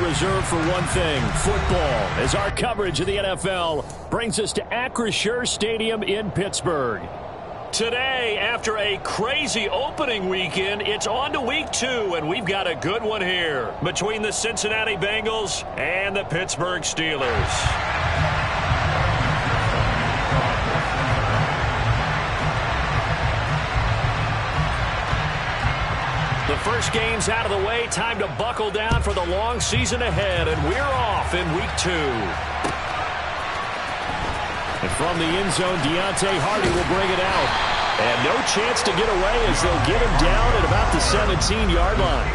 reserved for one thing, football, as our coverage of the NFL brings us to Acrisure Stadium in Pittsburgh. Today, after a crazy opening weekend, it's on to week 2, and we've got a good one here between the Cincinnati Bengals and the Pittsburgh Steelers. The first game's out of the way. Time to buckle down for the long season ahead, and we're off in week 2. And from the end zone, Deontay Hardy will bring it out. And no chance to get away as they'll get him down at about the 17-yard line.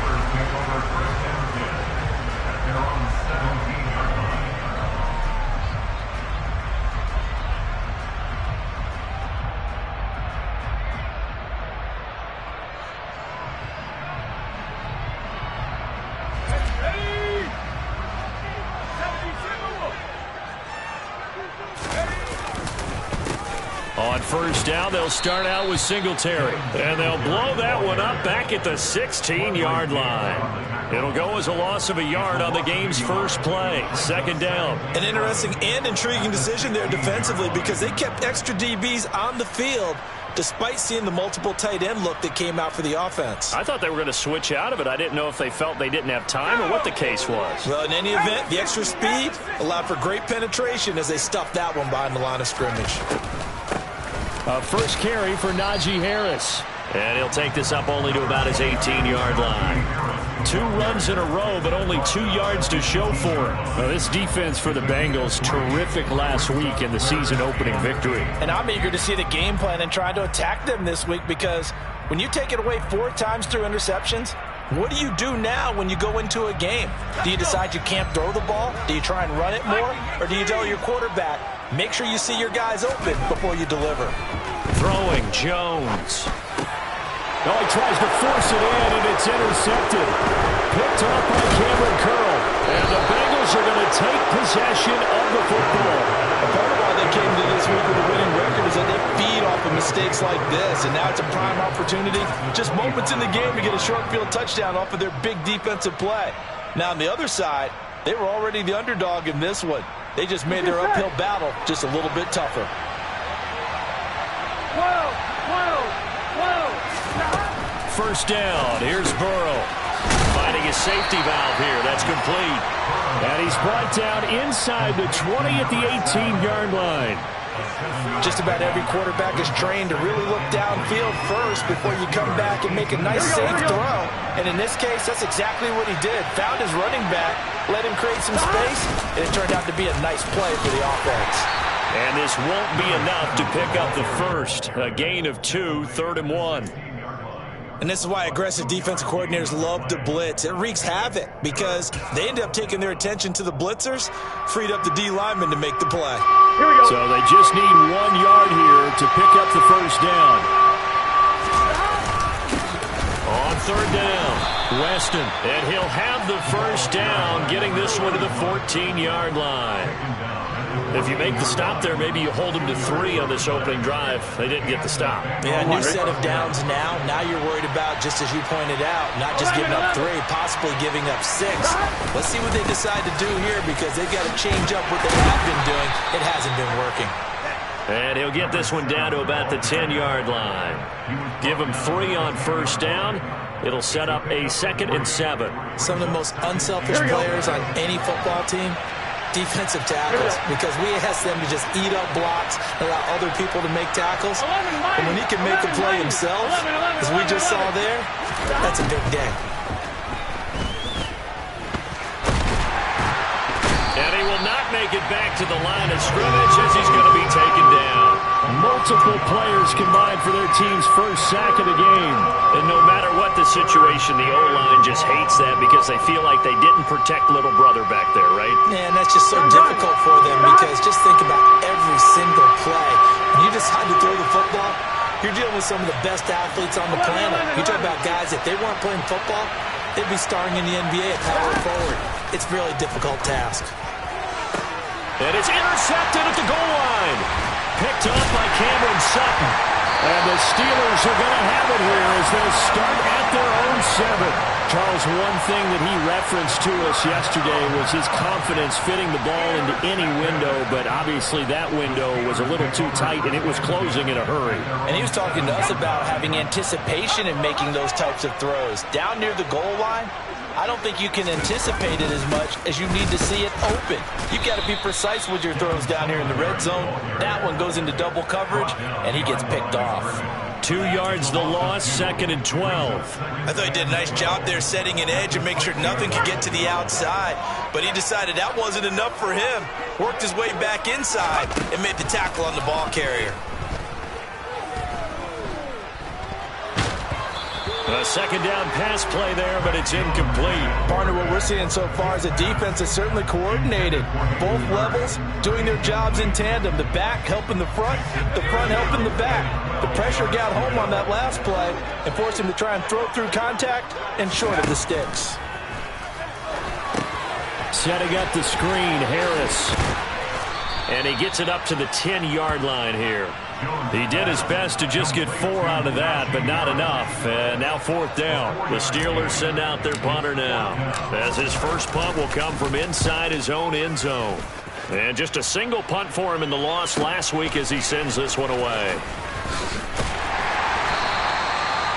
On first down, they'll start out with Singletary. And they'll blow that one up back at the 16-yard line. It'll go as a loss of a yard on the game's first play. Second down. An interesting and intriguing decision there defensively because they kept extra DBs on the field despite seeing the multiple tight end look that came out for the offense. I thought they were going to switch out of it. I didn't know if they felt they didn't have time or what the case was. Well, in any event, the extra speed allowed for great penetration as they stuffed that one behind the line of scrimmage. First carry for Najee Harris. And he'll take this up only to about his 18-yard line. 2 runs in a row, but only 2 yards to show for him. Now, this defense for the Bengals, terrific last week in the season-opening victory. And I'm eager to see the game plan and try to attack them this week because when you take it away 4 times through interceptions, what do you do now when you go into a game? Do you decide you can't throw the ball? Do you try and run it more? Or do you tell your quarterback, make sure you see your guys open before you deliver? Throwing Jones. Oh, he tries to force it in, and it's intercepted. Picked up by Cameron Curl. And the Bengals are going to take possession of the football. A part of why they came to this week with a winning record is that they feed off of mistakes like this, and now it's a prime opportunity, just moments in the game to get a short field touchdown off of their big defensive play. Now, on the other side, they were already the underdog in this one. They just made their uphill battle just a little bit tougher. First down. Here's Burrow. Finding a safety valve here. That's complete. And he's brought down inside the 20 at the 18-yard line. Just about every quarterback is trained to really look downfield first before you come back and make a nice safe throw. And in this case, that's exactly what he did. Found his running back, let him create some space, and it turned out to be a nice play for the offense. And this won't be enough to pick up the first. A gain of 2, 3rd and 1. And this is why aggressive defensive coordinators love to blitz. It wreaks havoc because they end up taking their attention to the blitzers, freed up the D lineman to make the play. So they just need 1 yard here to pick up the first down. On 3rd down, Weston. And he'll have the first down, getting this one to the 14-yard line. If you make the stop there, maybe you hold them to 3 on this opening drive. They didn't get the stop. Yeah, new set of downs now. Now you're worried about, just as you pointed out, not just giving up 3, possibly giving up 6. Let's see what they decide to do here because they've got to change up what they have been doing. It hasn't been working. And he'll get this one down to about the 10-yard line. Give him 3 on first down. It'll set up a 2nd and 7. Some of the most unselfish players on any football team, defensive tackles, because we ask them to just eat up blocks, allow other people to make tackles. And when he can make a play himself, as we just saw there, that's a big day. And he will not make it back to the line of scrimmage as he's going to be taken down. Multiple players combined for their team's first sack of the game. And no matter what the situation, the O-line just hates that because they feel like they didn't protect little brother back there, right? Man, that's just so difficult for them because just think about every single play. When you decide to throw the football, you're dealing with some of the best athletes on the planet. You talk about guys, if they weren't playing football, they'd be starring in the NBA at power forward. It's a really difficult task. And it's intercepted at the goal line. Picked up by Cameron Sutton. And the Steelers are going to have it here as they'll start at their own 7. Charles, one thing that he referenced to us yesterday was his confidence fitting the ball into any window, but obviously that window was a little too tight, and it was closing in a hurry. And he was talking to us about having anticipation in making those types of throws. Down near the goal line, I don't think you can anticipate it as much as you need to see it open. You've got to be precise with your throws down here in the red zone. That one goes into double coverage, and he gets picked off. 2 yards the loss, 2nd and 12. I thought he did a nice job there setting an edge and make sure nothing could get to the outside. But he decided that wasn't enough for him. Worked his way back inside and made the tackle on the ball carrier. A 2nd down pass play there, but it's incomplete. Partner, what we're seeing so far is the defense is certainly coordinated. Both levels doing their jobs in tandem. The back helping the front helping the back. The pressure got home on that last play and forced him to try and throw through contact and short of the sticks. Setting up the screen, Harris. And he gets it up to the 10-yard line here. He did his best to just get 4 out of that, but not enough. And now 4th down. The Steelers send out their punter now, as his first punt will come from inside his own end zone. And just a single punt for him in the loss last week as he sends this one away.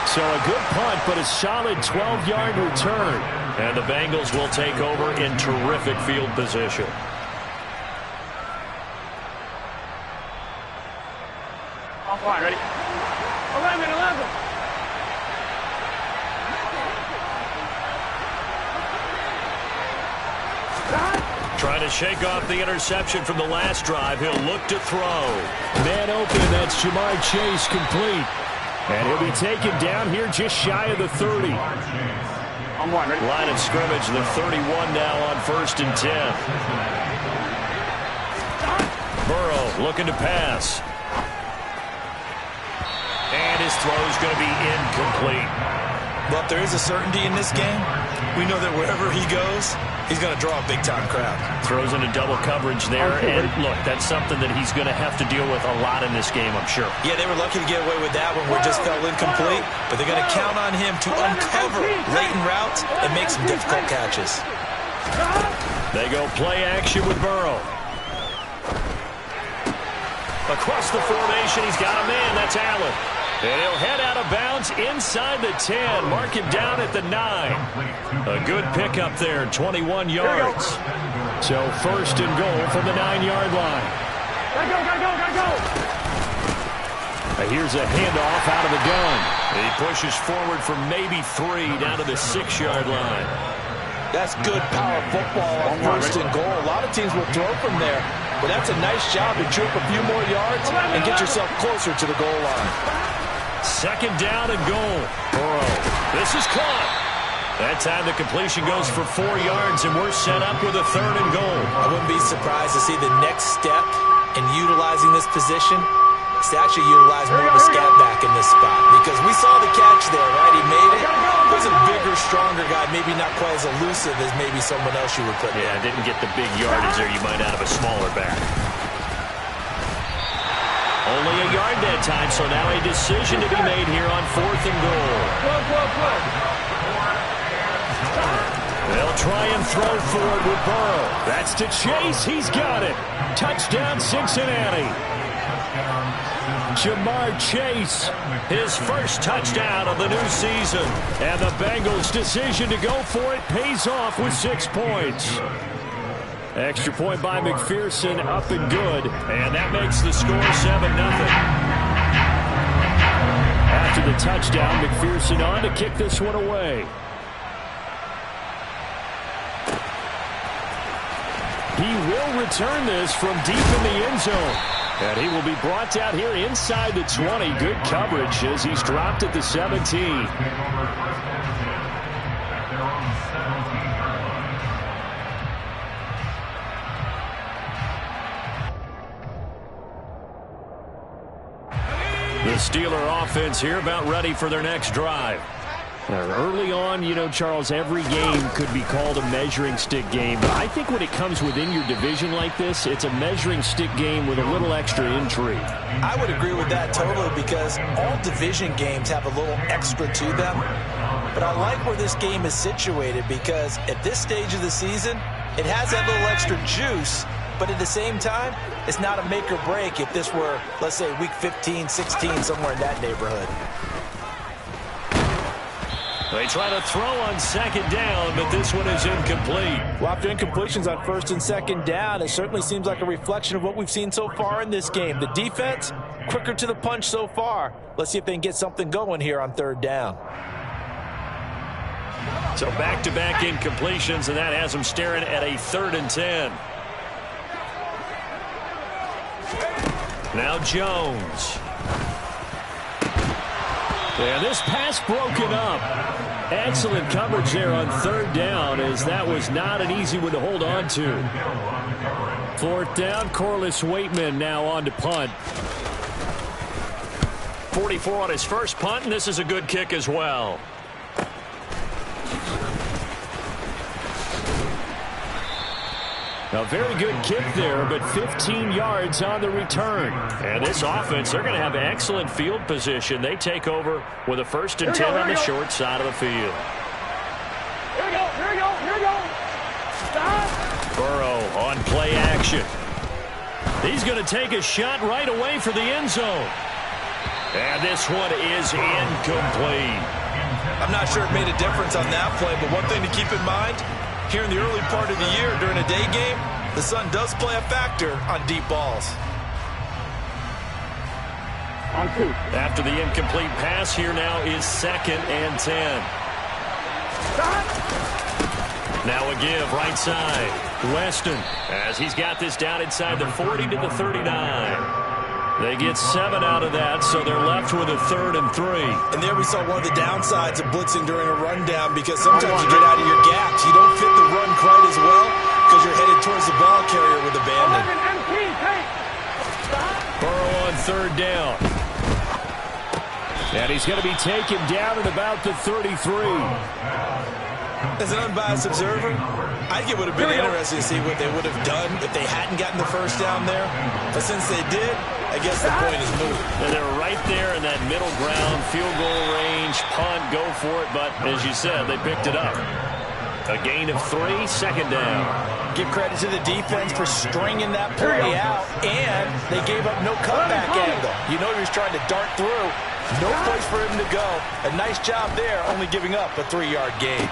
So a good punt, but a solid 12-yard return. And the Bengals will take over in terrific field position. Offline, ready? 11. Trying to shake off the interception from the last drive. He'll look to throw. Man open, that's Jamar Chase complete. And he'll be taken down here just shy of the 30. Line of scrimmage, the 31 now on 1st and 10. Burrow looking to pass. And his throw is going to be incomplete. Well, if there is a certainty in this game, we know that wherever he goes, he's going to draw a big-time crowd. Throws into double coverage there, and look, that's something that he's going to have to deal with a lot in this game, I'm sure. Yeah, they were lucky to get away with that one where it just fell incomplete, but they're going to count on him to uncover latent routes and make some difficult catches. They go play action with Burrow. Across the formation, he's got a man, that's Allen. And he'll head out of bounds inside the 10. Mark him down at the 9. A good pickup there, 21 yards. So 1st and goal from the 9-yard line. Gotta go. Here's a handoff out of the gun. He pushes forward for maybe 3 down to the 6-yard line. That's good power football on 1st and goal. A lot of teams will throw from there, but that's a nice job to chew up a few more yards and get yourself closer to the goal line. 2nd down and goal. Burrow. This is caught. That time the completion goes for 4 yards, and we're set up with a 3rd and goal. I wouldn't be surprised to see the next step in utilizing this position is to actually utilize more of a scat back in this spot, because we saw the catch there, right? He made it. He was a bigger, stronger guy, maybe not quite as elusive as maybe someone else you would put in. Yeah, didn't get the big yardage there you might out of a smaller back. Only a yard that time, so now a decision to be made here on 4th and goal. They'll try and throw forward with Burrow. That's to Chase. He's got it. Touchdown, Cincinnati. Jamar Chase, his first touchdown of the new season. And the Bengals' decision to go for it pays off with 6 points. Extra point by McPherson, up and good. And that makes the score 7-0. After the touchdown, McPherson on to kick this one away. He will return this from deep in the end zone. And he will be brought down here inside the 20. Good coverage as he's dropped at the 17. The Steeler offense here about ready for their next drive. Early on, you know, Charles, every game could be called a measuring stick game. But I think when it comes within your division like this, it's a measuring stick game with a little extra intrigue. I would agree with that totally, because all division games have a little extra to them. But I like where this game is situated, because at this stage of the season, it has that little extra juice. But at the same time, it's not a make or break if this were, let's say, week 15, 16, somewhere in that neighborhood. They try to throw on second down, but this one is incomplete. Well, after incompletions on first and second down, it certainly seems like a reflection of what we've seen so far in this game. The defense, quicker to the punch so far. Let's see if they can get something going here on third down. So back-to-back incompletions, and that has them staring at a 3rd and 10. Now Jones. And this pass broken up. Excellent coverage there on 3rd down, as that was not an easy one to hold on to. 4th down, Corliss Waitman now on to punt. 44 on his first punt, and this is a good kick as well. A very good kick there, but 15 yards on the return. And this offense, they're going to have excellent field position. They take over with a 1st and 10 on the short side of the field. Here we go, here we go, here we go. Stop. Burrow on play action. He's going to take a shot right away for the end zone. And this one is incomplete. I'm not sure it made a difference on that play, but one thing to keep in mind, here in the early part of the year during a day game, the sun does play a factor on deep balls. On 2. After the incomplete pass, here now is 2nd and 10. Now a give right side. Weston, as he's got this down inside the 40 to the 39. They get 7 out of that, so they're left with a 3rd and 3. And there we saw one of the downsides of blitzing during a rundown, because sometimes you get out of your gaps. You don't fit the run quite as well because you're headed towards the ball carrier with abandon. Burrow on 3rd down. And he's going to be taken down at about the 33. As an unbiased observer, I think it would have been interesting to see what they would have done if they hadn't gotten the 1st down there. But since they did, I guess the point is moot. And they're right there in that middle ground, field goal range, punt, go for it. But as you said, they picked it up. A gain of 3, 2nd down. Give credit to the defense for stringing that play out, and they gave up no cutback angle. You know he was trying to dart through. No place for him to go. A nice job there, only giving up a 3-yard gain.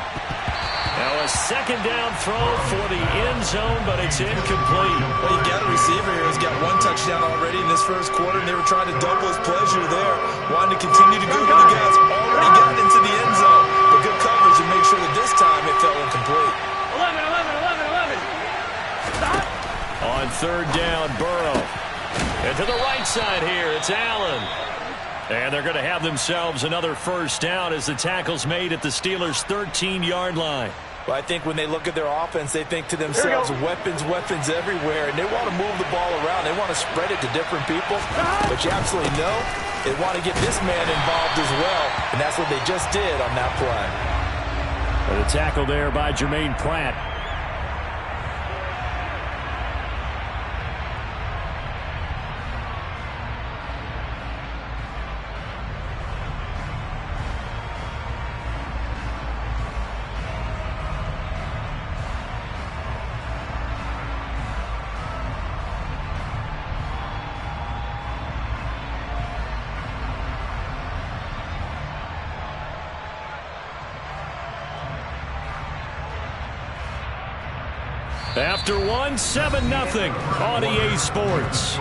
Now a 2nd down throw for the end zone, but it's incomplete. Well, you got a receiver here who's got 1 touchdown already in this first quarter, and they were trying to double his pleasure there. Wanted to continue to go to the gas. Already got into the end zone. But good coverage to make sure that this time it fell incomplete. 11. Stop. On 3rd down, Burrow. And to the right side here, it's Allen. And they're going to have themselves another 1st down as the tackle's made at the Steelers' 13-yard line. Well, I think when they look at their offense, they think to themselves, weapons everywhere, and they want to move the ball around. They want to spread it to different people, but you absolutely know they want to get this man involved as well, and that's what they just did on that play. And the tackle there by Jermaine Pratt. After 1, 7-0 on EA Sports.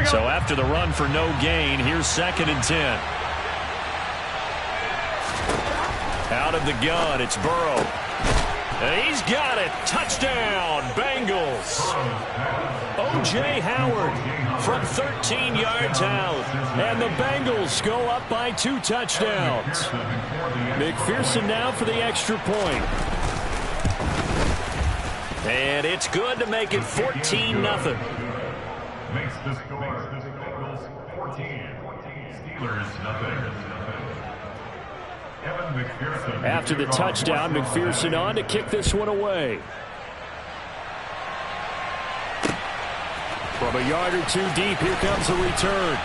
So after the run for no gain, here's 2nd and 10. Out of the gun, it's Burrow. And he's got it. Touchdown, Bengals. O.J. Howard from 13 yards out. And the Bengals go up by 2 touchdowns. McPherson now for the extra point. And it's good to make it 14-0. Makes the score. Bengals 14. Steelers nothing. After the touchdown, McPherson on to kick this one away. From a yard or 2 deep, here comes a return.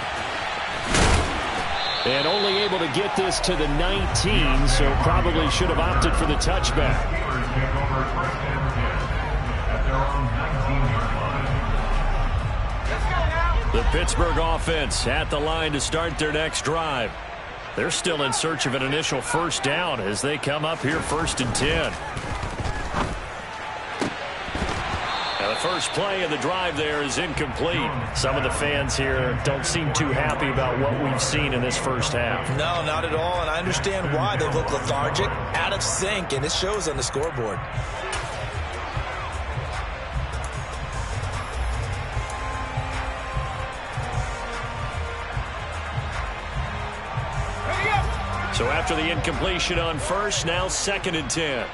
And only able to get this to the 19, so probably should have opted for the touchback. The Pittsburgh offense at the line to start their next drive. They're still in search of an initial first down as they come up here 1st and 10. Now the first play of the drive there is incomplete. Some of the fans here don't seem too happy about what we've seen in this first half. No, not at all, and I understand why. They look lethargic, out of sync, and it shows on the scoreboard. So after the incompletion on first, now 2nd and 10.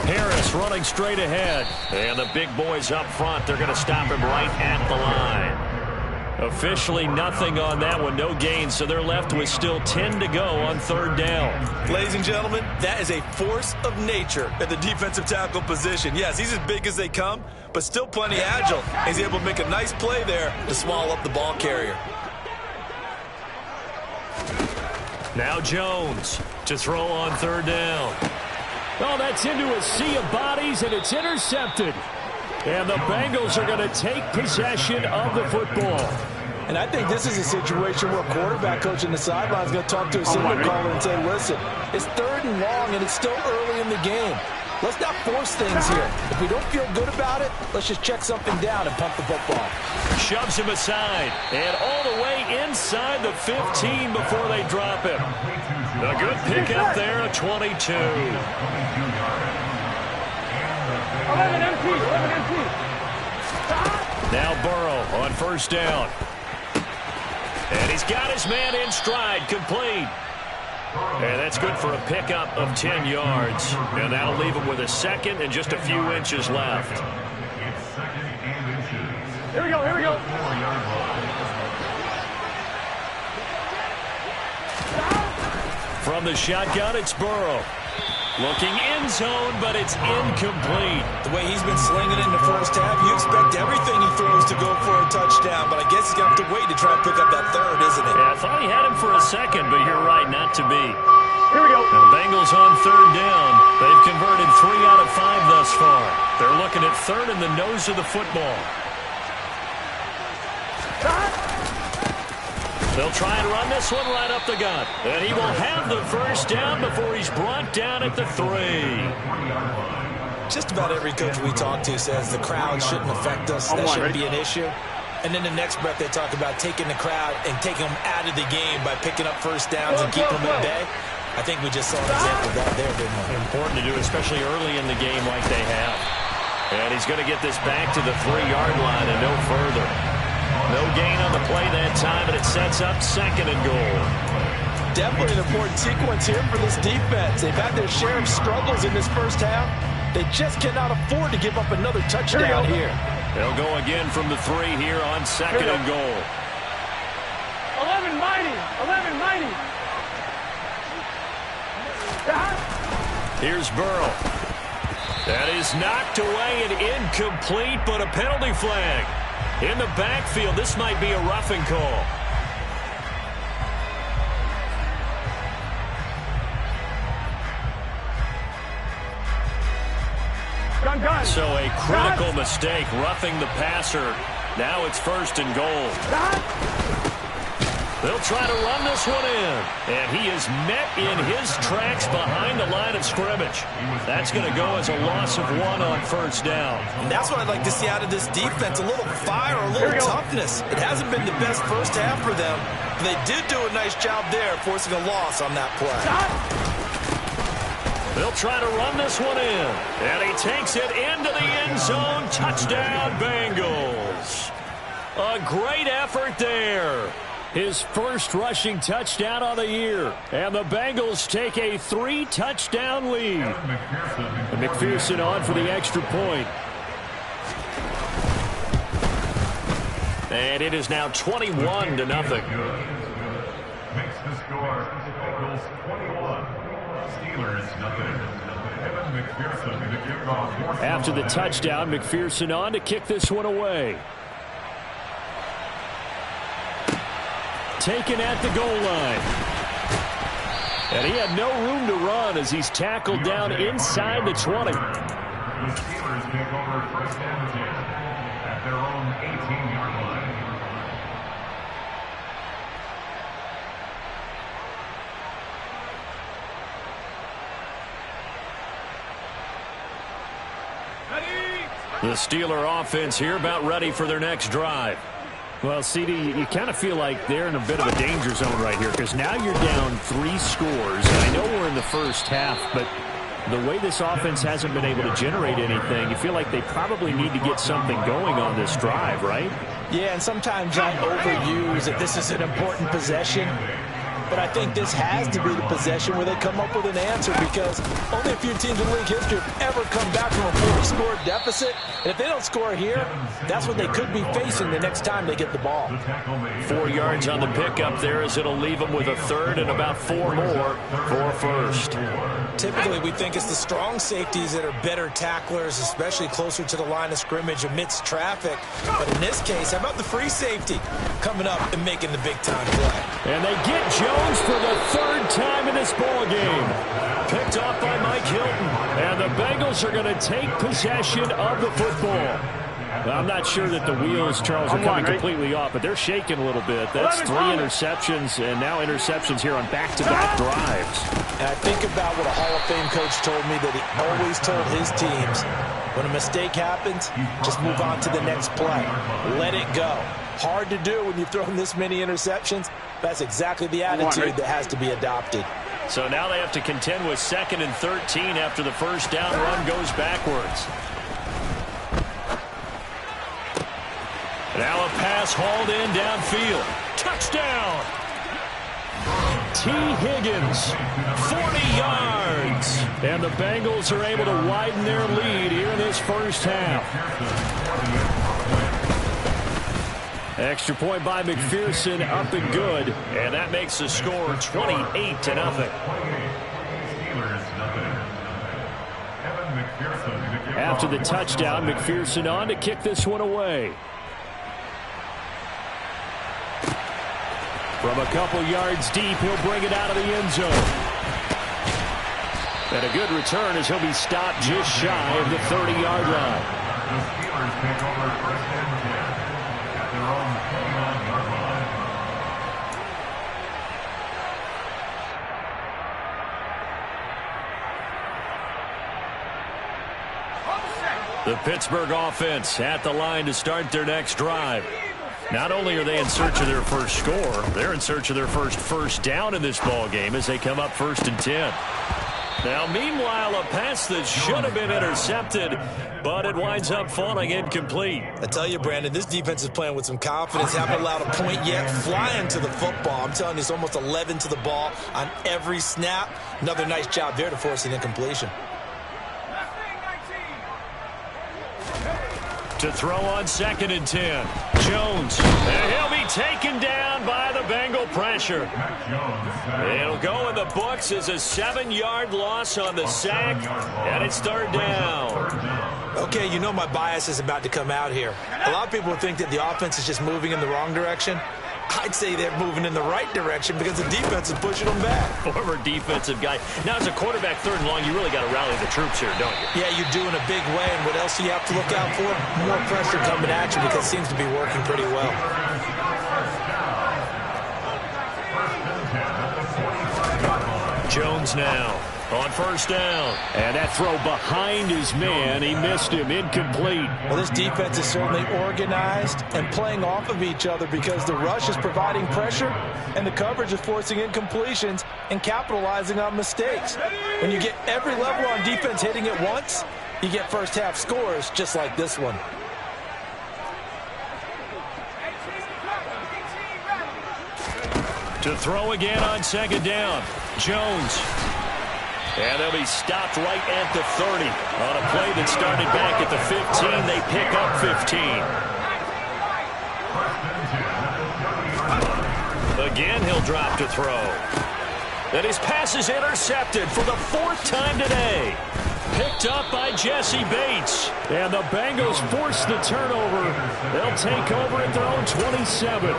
Harris running straight ahead. And the big boys up front, they're going to stop him right at the line. Officially nothing on that one, no gain, so they're left with still 10 to go on 3rd down. Ladies and gentlemen, that is a force of nature at the defensive tackle position. Yes, he's as big as they come, but still plenty agile. He's able to make a nice play there to swallow up the ball carrier. Now Jones to throw on 3rd down. Oh, that's into a sea of bodies, and it's intercepted. And the Bengals are going to take possession of the football. And I think this is a situation where a quarterback coach in the sideline is going to talk to a signal caller and say, listen, it's 3rd and long, and it's still early in the game. Let's not force things here. If we don't feel good about it, let's just check something down and pump the football. Shoves him aside, and all the way inside the 15 before they drop him. A good pickup there, a 22. 11 empty. Now Burrow on 1st down. And he's got his man in stride, complete. And that's good for a pickup of 10 yards. And that'll leave him with a 2nd and just a few inches left. Here we go. From the shotgun, it's Burrow. Looking end zone, but it's incomplete. The way he's been slinging it in the first half, you expect everything he throws to go for a touchdown, but I guess he's going to have to wait to try and pick up that 3rd, isn't it? Yeah, I thought he had him for a 2nd, but you're right, not to be. Here we go. Now, Bengals on 3rd down. They've converted 3 out of 5 thus far. They're looking at 3rd in the nose of the football. They'll try and run this one right up the gut. And he will have the first down before he's brought down at the 3. Just about every coach we talk to says the crowd shouldn't affect us. That shouldn't be an issue. And then the next breath they talk about taking the crowd and taking them out of the game by picking up first downs and keeping them at bay. I think we just saw an example of that there, didn't we? Important to do, especially early in the game like they have. And he's going to get this back to the 3-yard line and no further. No gain on the play that time, and it sets up 2nd and goal. Definitely an important sequence here for this defense. They've had their share of struggles in this first half. They just cannot afford to give up another touchdown here. They'll go again from the 3 here on 2nd and goal. 11 mighty. Here's Burrow. That is knocked away and incomplete, but a penalty flag. In the backfield, this might be a roughing call. Gun. So a critical mistake, roughing the passer. Now it's 1st and goal. They'll try to run this one in. And he is met in his tracks behind the line of scrimmage. That's going to go as a loss of 1 on first down. And that's what I'd like to see out of this defense, a little fire, a little toughness. It hasn't been the best first half for them, but they did do a nice job there forcing a loss on that play. They'll try to run this one in. And he takes it into the end zone. Touchdown, Bengals. A great effort there. His first rushing touchdown on the year. And the Bengals take a 3-touchdown lead. And McPherson on for the extra point. And it is now 21-0. Makes the score. Bengals 21. Steelers nothing. Evan McPherson to kick off. After the touchdown, McPherson on to kick this one away. Taken at the goal line. And he had no room to run as he's tackled down inside the 20. The Steelers take over first and 10 at their own 18-yard line. The Steeler offense here about ready for their next drive. Well, CD, you kind of feel like they're in a bit of a danger zone right here because now you're down 3 scores. And I know we're in the first half, but the way this offense hasn't been able to generate anything, you feel like they probably need to get something going on this drive, right? Yeah, and sometimes I overuse that this is an important possession. But I think this has to be the possession where they come up with an answer because only a few teams in league history have ever come back from a 4-score deficit. And if they don't score here, that's what they could be facing the next time they get the ball. 4 yards on the pickup there as it'll leave them with a third and about 4 more for first. Typically, we think it's the strong safeties that are better tacklers, especially closer to the line of scrimmage amidst traffic. But in this case, how about the free safety coming up and making the big-time play? And they get Jones for the 3rd time in this ball game. Picked off by Mike Hilton. And the Bengals are going to take possession of the football. I'm not sure that the wheels, Charles, are coming completely off, but they're shaking a little bit. That's 3 interceptions, and now interceptions here on back-to-back drives. And I think about what a Hall of Fame coach told me that he always told his teams, when a mistake happens, just move on to the next play. Let it go. Hard to do when you've thrown this many interceptions. That's exactly the attitude that has to be adopted. So now they have to contend with 2nd and 13 after the first down run goes backwards. Now a pass hauled in downfield. Touchdown! T. Higgins, 40 yards. And the Bengals are able to widen their lead here in this first half. Extra point by McPherson, up and good. And that makes the score 28-0. After the touchdown, McPherson on to kick this one away. From a couple yards deep, he'll bring it out of the end zone. And a good return as he'll be stopped just shy of the 30-yard line. The Steelers take over first and 10 at their own 29-yard line. The Pittsburgh offense at the line to start their next drive. Not only are they in search of their first score, they're in search of their first down in this ball game as they come up 1st and 10. Now, meanwhile, a pass that should have been intercepted, but it winds up falling incomplete. I tell you, Brandon, this defense is playing with some confidence. Haven't allowed a point yet. Flying to the football. I'm telling you, it's almost 11 to the ball on every snap. Another nice job there to force an incompletion. To throw on 2nd and 10. Jones. And he'll be taken down by the Bengal pressure. It'll go in the books as a 7-yard loss on the sack. And it's 3rd down. Okay, you know my bias is about to come out here. A lot of people think that the offense is just moving in the wrong direction. I'd say they're moving in the right direction because the defense is pushing them back. Former defensive guy. Now, as a quarterback 3rd and long, you really got to rally the troops here, don't you? Yeah, you do in a big way. And what else do you have to look out for? More pressure coming at you because it seems to be working pretty well. Jones now on first down. And that throw behind his man. He missed him. Incomplete. Well, this defense is certainly organized and playing off of each other because the rush is providing pressure and the coverage is forcing incompletions and capitalizing on mistakes. When you get every level on defense hitting at once, you get first half scores just like this one. To throw again on second down. Jones. And they'll be stopped right at the 30. On a play that started back at the 15, they pick up 15. Again, he'll drop to throw. And his pass is intercepted for the 4th time today. Picked up by Jesse Bates. And the Bengals force the turnover. They'll take over at their own 27.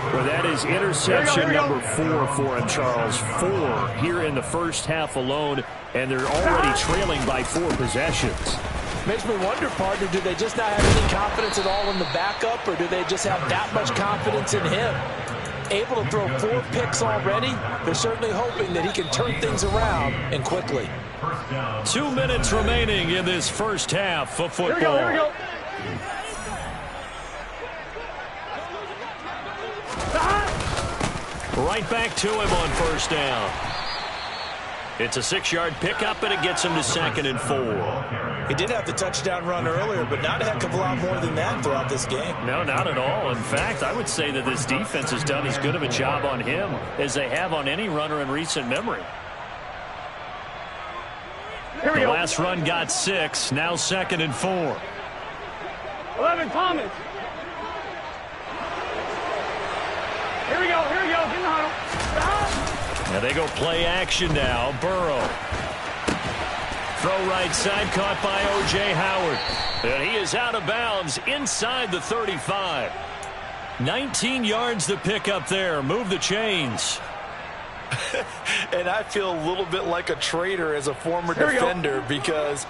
Well, that is interception number 4 for him, Charles. 4 here in the first half alone, and they're already trailing by 4 possessions. Makes me wonder, partner, do they just not have any confidence at all in the backup, or do they just have that much confidence in him? Able to throw 4 picks already, they're certainly hoping that he can turn things around and quickly. 2 minutes remaining in this first half of football. Here we go. Right back to him on first down. It's a 6-yard pickup, and it gets him to 2nd and 4. He did have the touchdown run earlier, but not a heck of a lot more than that throughout this game. No, not at all. In fact, I would say that this defense has done as good of a job on him as they have on any runner in recent memory. Here we The go. last run got 6, now 2nd and 4. 11, Thomas. Here we go. Get in the huddle. Stop. Now they go play action now. Burrow. Throw right side, caught by O.J. Howard. And he is out of bounds inside the 35. 19 yards to pick up there. Move the chains. And I feel a little bit like a traitor as a former defender because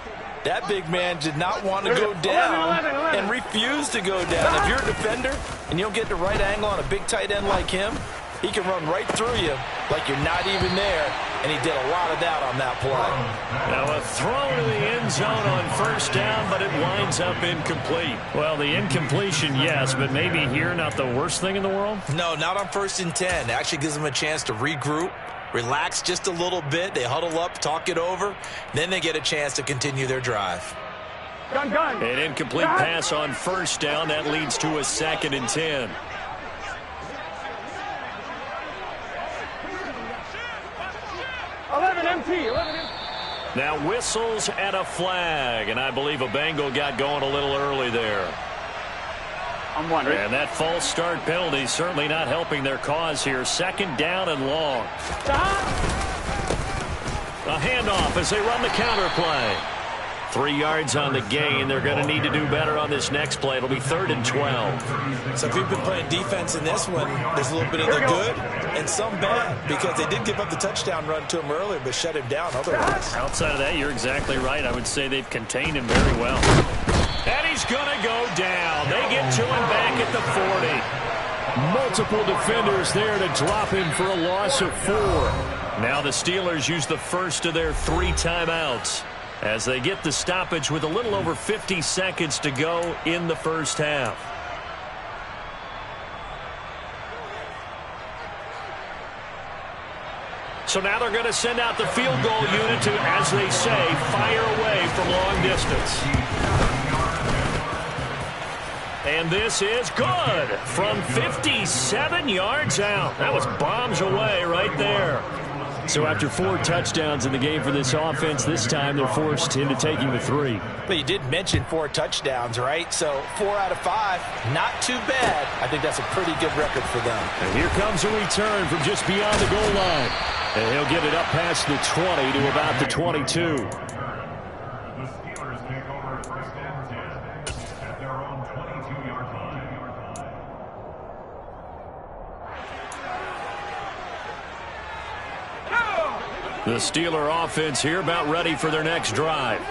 that big man did not want to go down and refused to go down. If you're a defender and you don't get the right angle on a big tight end like him, he can run right through you like you're not even there, and he did a lot of that on that play. Now a throw to the end zone on first down, but it winds up incomplete. Well, the incompletion, yes, but maybe here not the worst thing in the world? No, not on 1st and 10. It actually gives them a chance to regroup, relax just a little bit. They huddle up, talk it over. Then they get a chance to continue their drive. Gun. An incomplete pass on first down. That leads to a 2nd and 10. 11 empty. Now whistles and a flag, and I believe a Bengal got going a little early there. I'm wondering. And that false start penalty certainly not helping their cause here. 2nd down and long. Stop. A handoff as they run the counter play. 3 yards on the gain. They're going to need to do better on this next play. It'll be 3rd and 12. So if you've been playing defense in this one, there's a little bit of the good and some bad because they did give up the touchdown run to him earlier but shut him down otherwise. Outside of that, you're exactly right. I would say they've contained him very well. And he's going to go down. They get to him back at the 40. Multiple defenders there to drop him for a loss of 4. Now the Steelers use the first of their 3 timeouts as they get the stoppage with a little over 50 seconds to go in the first half. So now they're going to send out the field goal unit to, as they say, fire away from long distance. And this is good from 57 yards out. That was bombs away right there. So after 4 touchdowns in the game for this offense, this time they're forced into taking the 3. But you did mention 4 touchdowns, right? So 4 out of 5, not too bad. I think that's a pretty good record for them. And here comes a return from just beyond the goal line. And he'll get it up past the 20 to about the 22. The Steelers take over 1st and 10 at their own 22-yard line. The Steeler offense here about ready for their next drive.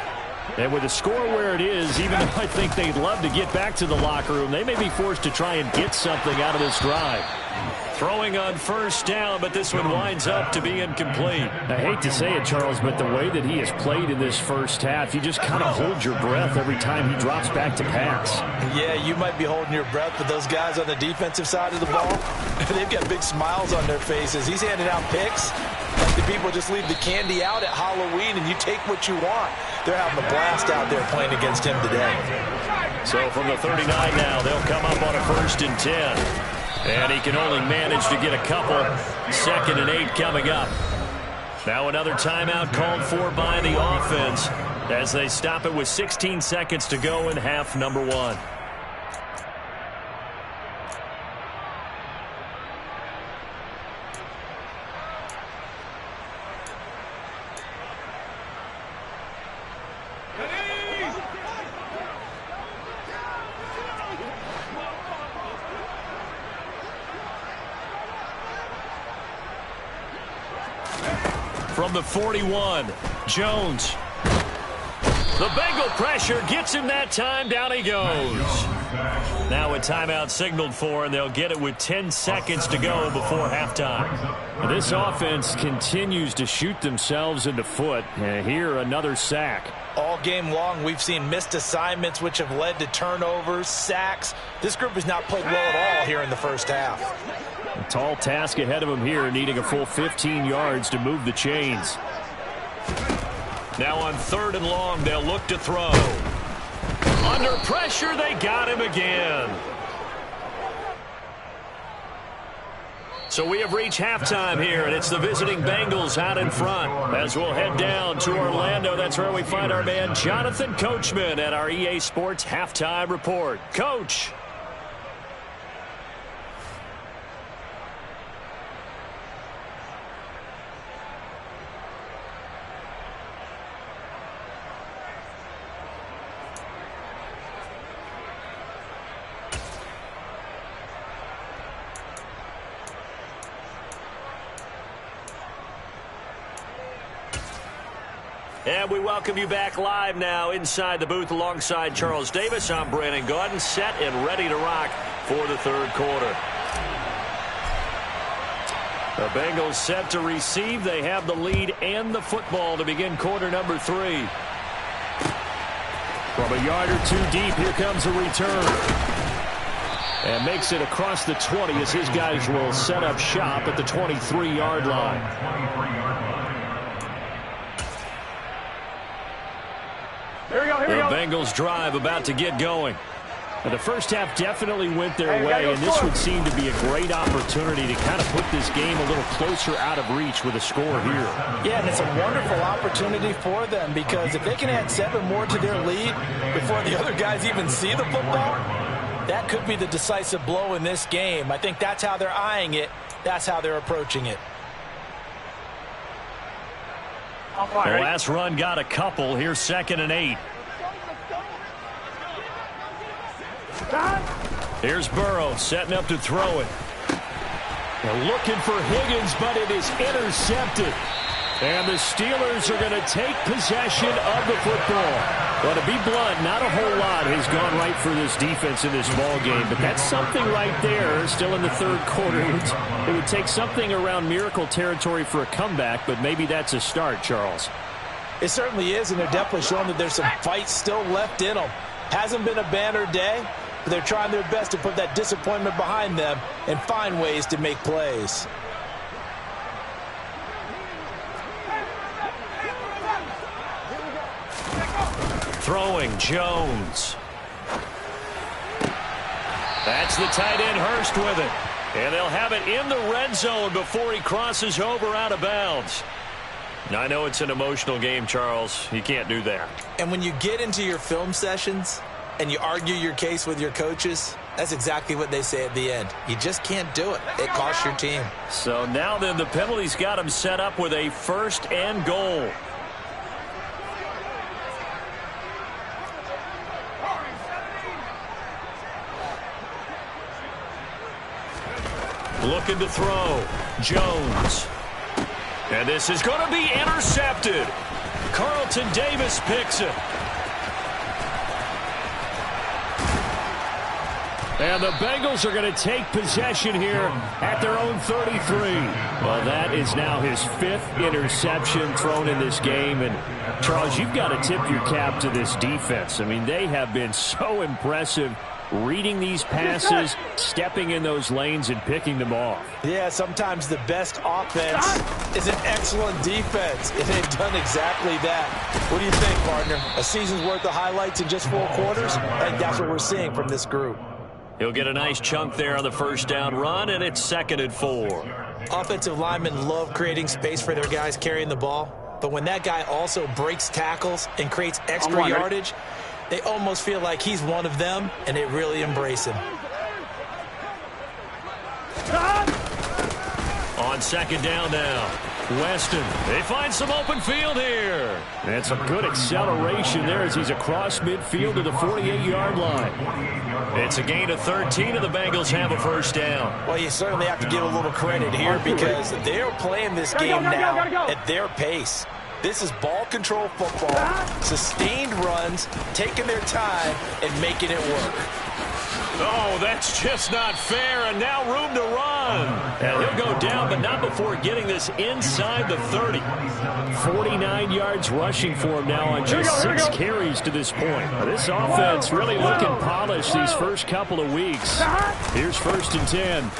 And with the score where it is, even though I think they'd love to get back to the locker room, they may be forced to try and get something out of this drive. Throwing on first down, but this one winds up to be incomplete. I hate to say it, Charles, but the way that he has played in this first half, you just kind of hold your breath every time he drops back to pass. Yeah, you might be holding your breath, but those guys on the defensive side of the ball, they've got big smiles on their faces. He's handing out picks like the people just leave the candy out at Halloween and you take what you want. They're having a blast out there playing against him today. So from the 39 now, they'll come up on a 1st and 10. And he can only manage to get a couple. 2nd and 8 coming up. Now another timeout called for by the offense as they stop it with 16 seconds to go in half number 1. From the 41, Jones. The Bengal pressure gets him that time. Down he goes. Now a timeout signaled for, and they'll get it with 10 seconds to go before halftime. This offense continues to shoot themselves in the foot. And here, another sack. All game long, we've seen missed assignments, which have led to turnovers, sacks. This group has not played well at all here in the first half. A tall task ahead of him here, needing a full 15 yards to move the chains. Now on 3rd and long, they'll look to throw. Under pressure, they got him again. So we have reached halftime here, and it's the visiting Bengals out in front. As we'll head down to Orlando, that's where we find our man Jonathan Coachman at our EA Sports Halftime Report. Coach. And we welcome you back live now inside the booth alongside Charles Davis. I'm Brandon Gaudin, set and ready to rock for the 3rd quarter. The Bengals set to receive. They have the lead and the football to begin quarter number 3. From a yard or 2 deep, here comes a return. And makes it across the 20 as his guys will set up shop at the 23-yard line. The Bengals drive about to get going. Now, the first half definitely went their way, and this would seem to be a great opportunity to kind of put this game a little closer out of reach with a score here. Yeah, and it's a wonderful opportunity for them because if they can add 7 more to their lead before the other guys even see the football, that could be the decisive blow in this game. I think that's how they're eyeing it. That's how they're approaching it. The last run got a couple. Here's 2nd and 8. Here's Burrow setting up to throw it. They're looking for Higgins, but it is intercepted. And the Steelers are going to take possession of the football. Well, to be blunt, not a whole lot has gone right for this defense in this ball game, but that's something right there. Still in the 3rd quarter. It would take something around miracle territory for a comeback, but maybe that's a start, Charles. It certainly is, and they're definitely showing that there's some fight still left in them. Hasn't been a banner day, but they're trying their best to put that disappointment behind them and find ways to make plays. Throwing, Jones. That's the tight end, Hurst, with it. And they'll have it in the red zone before he crosses over out of bounds. Now, I know it's an emotional game, Charles. You can't do that. And when you get into your film sessions and you argue your case with your coaches, that's exactly what they say at the end. You just can't do it. It costs your team. So now then, the penalty's got him set up with a 1st and goal. Looking to throw. Jones. And this is going to be intercepted. Carlton Davis picks it. And the Bengals are going to take possession here at their own 33. Well, that is now his 5th interception thrown in this game. And, Charles, you've got to tip your cap to this defense. I mean, they have been so impressive reading these passes, stepping in those lanes, and picking them off. Yeah, sometimes the best offense is an excellent defense, and they've done exactly that. What do you think, partner? A season's worth of highlights in just 4 quarters? I think that's what we're seeing from this group. He'll get a nice chunk there on the first down run, and it's 2nd and 4. Offensive linemen love creating space for their guys carrying the ball, but when that guy also breaks tackles and creates extra yardage, they almost feel like he's one of them, and they really embrace him. On 2nd down now, Weston. They find some open field here. And some good acceleration there as he's across midfield to the 48-yard line. It's a gain of 13, and the Bengals have a first down. Well, you certainly have to give a little credit here because they're playing this game now at their pace. This is ball control football, sustained runs, taking their time, and making it work. Oh, that's just not fair, and now room to run. And he'll go down, but not before getting this inside the 30. 49 yards rushing for him now on just 6 carries to this point. This offense really looking polished these first couple of weeks. Here's 1st and 10.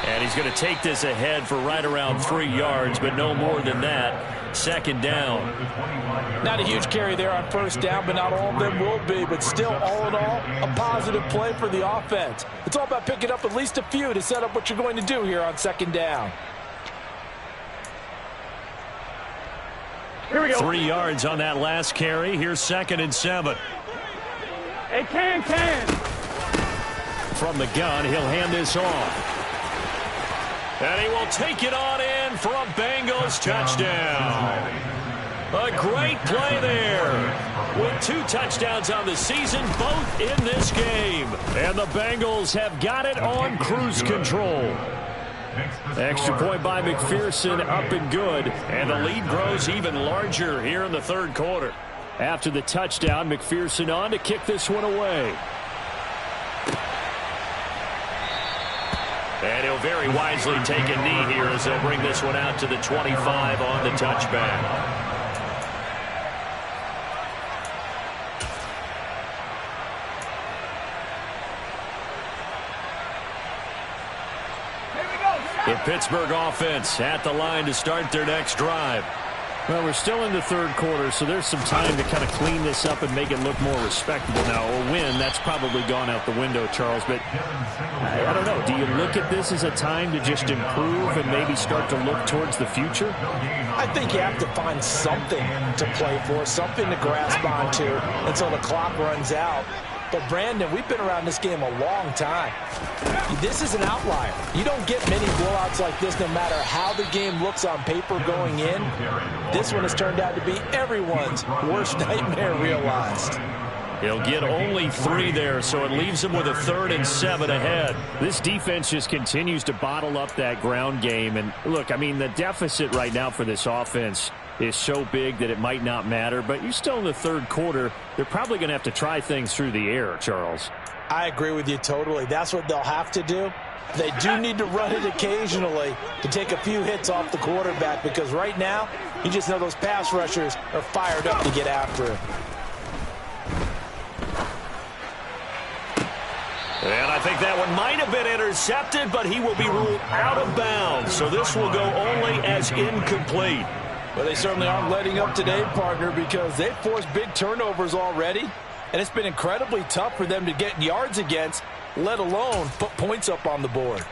And he's going to take this ahead for right around 3 yards, but no more than that. 2nd down. Not a huge carry there on 1st down, but not all of them will be. But still, all in all, a positive play for the offense. It's all about picking up at least a few to set up what you're going to do here on 2nd down. Here we go. 3 yards on that last carry. Here's 2nd and 7. Hey, can. From the gun, he'll hand this off. And he will take it on in for a Bengals touchdown. A great play there. With 2 touchdowns on the season, both in this game. And the Bengals have got it on cruise control. Extra point by McPherson, up and good. And the lead grows even larger here in the 3rd quarter. After the touchdown, McPherson on to kick this one away. And he'll very wisely take a knee here as they'll bring this one out to the 25 on the touchback. The Pittsburgh offense at the line to start their next drive. Well, we're still in the 3rd quarter, so there's some time to kind of clean this up and make it look more respectable now. A win, that's probably gone out the window, Charles. But I don't know. Do you look at this as a time to just improve and maybe start to look towards the future? I think you have to find something to play for, something to grasp onto until the clock runs out. But, Brandon, we've been around this game a long time. This is an outlier. You don't get many blowouts like this no matter how the game looks on paper going in. This one has turned out to be everyone's worst nightmare realized. He'll get only 3 there, so it leaves him with a 3rd and 7 ahead. This defense just continues to bottle up that ground game. And, look, I mean, the deficit right now for this offense is so big that it might not matter. But you're still in the 3rd quarter. They're probably going to have to try things through the air, Charles. I agree with you totally. That's what they'll have to do. They do need to run it occasionally to take a few hits off the quarterback because right now, you just know those pass rushers are fired up to get after him. And I think that one might have been intercepted, but he will be ruled out of bounds. So this will go only as incomplete. Well, they certainly aren't letting up today, partner, because they've forced big turnovers already, and it's been incredibly tough for them to get yards against, let alone put points up on the board.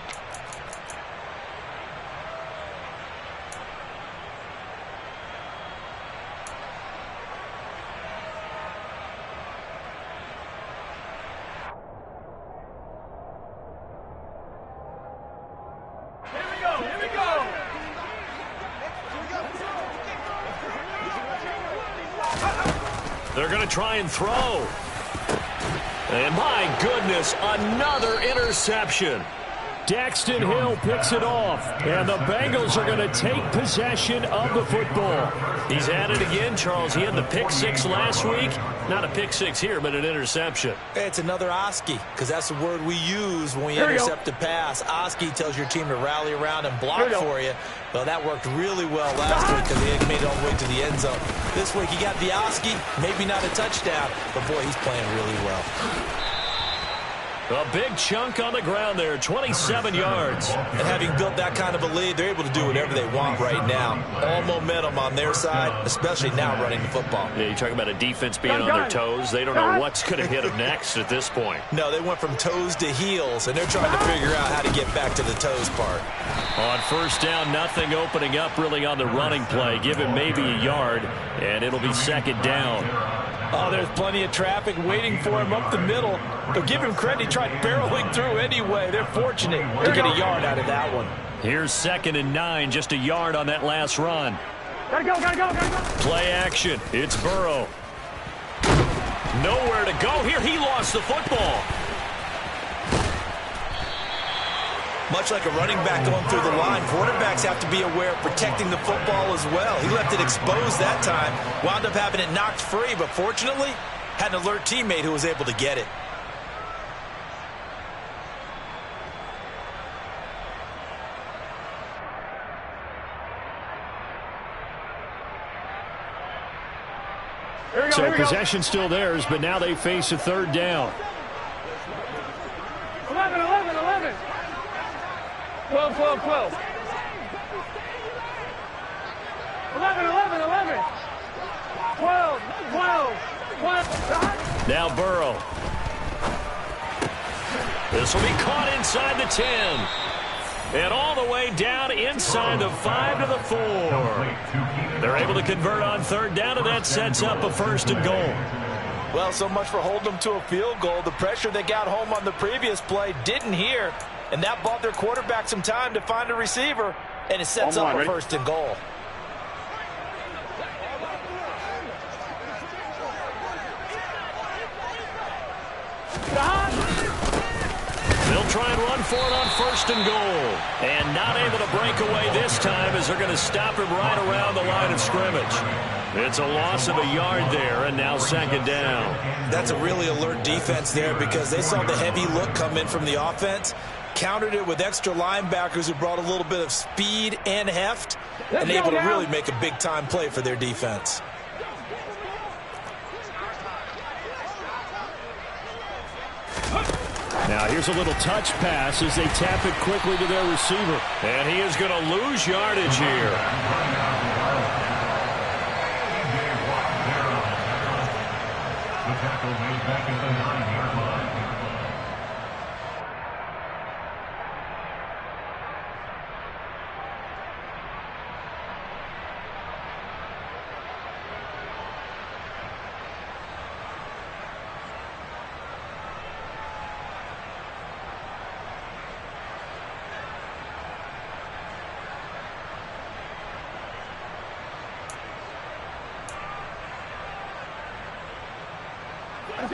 They're going to try and throw. And my goodness, another interception. Daxton Hill picks it off, and the Bengals are going to take possession of the football. He's at it again, Charles. He had the pick six last week. Not a pick six here, but an interception. It's another Oski, because that's the word we use when we intercept a pass. Oski tells your team to rally around and block for you. Well, that worked really well last week because he made it all the way to the end zone. This week he got the Oski, maybe not a touchdown, but boy, he's playing really well. A big chunk on the ground there, 27 yards. And having built that kind of a lead, they're able to do whatever they want right now. All momentum on their side, especially now running the football. Yeah, you're talking about a defense being on their toes. They don't know what's going to hit them next at this point. No, they went from toes to heels, and they're trying to figure out how to get back to the toes part. On first down, nothing opening up really on the running play. Give him maybe a yard, and it'll be second down. Oh, there's plenty of traffic waiting for him up the middle. But give him credit, he tried barreling through anyway. They're fortunate to get a yard out of that one. Here's 2nd and 9, just a yard on that last run. Gotta go, gotta go, gotta go. Play action. It's Burrow. Nowhere to go here. He lost the football. Much like a running back going through the line, quarterbacks have to be aware of protecting the football as well. He left it exposed that time, wound up having it knocked free, but fortunately, had an alert teammate who was able to get it. So possession still theirs, but now they face a third down. 11, 11, 11. 12, 12, 12. 11, 11, 11. 12, 12, 12. Now Burrow. This will be caught inside the 10. And all the way down inside the 5 to the 4. They're able to convert on third down, and that sets up a 1st and goal. Well, so much for holding them to a field goal. The pressure they got home on the previous play didn't hear, and that bought their quarterback some time to find a receiver, and it sets up a 1st and goal. They'll try and run for it on 1st and goal. And not able to break away this time as they're going to stop him right around the line of scrimmage. It's a loss of a yard there, and now 2nd down. That's a really alert defense there because they saw the heavy look come in from the offense, countered it with extra linebackers who brought a little bit of speed and heft, and able to really make a big-time play for their defense. Now here's a little touch pass as they tap it quickly to their receiver. And he is going to lose yardage here. The tackle made back at the 9-yard line.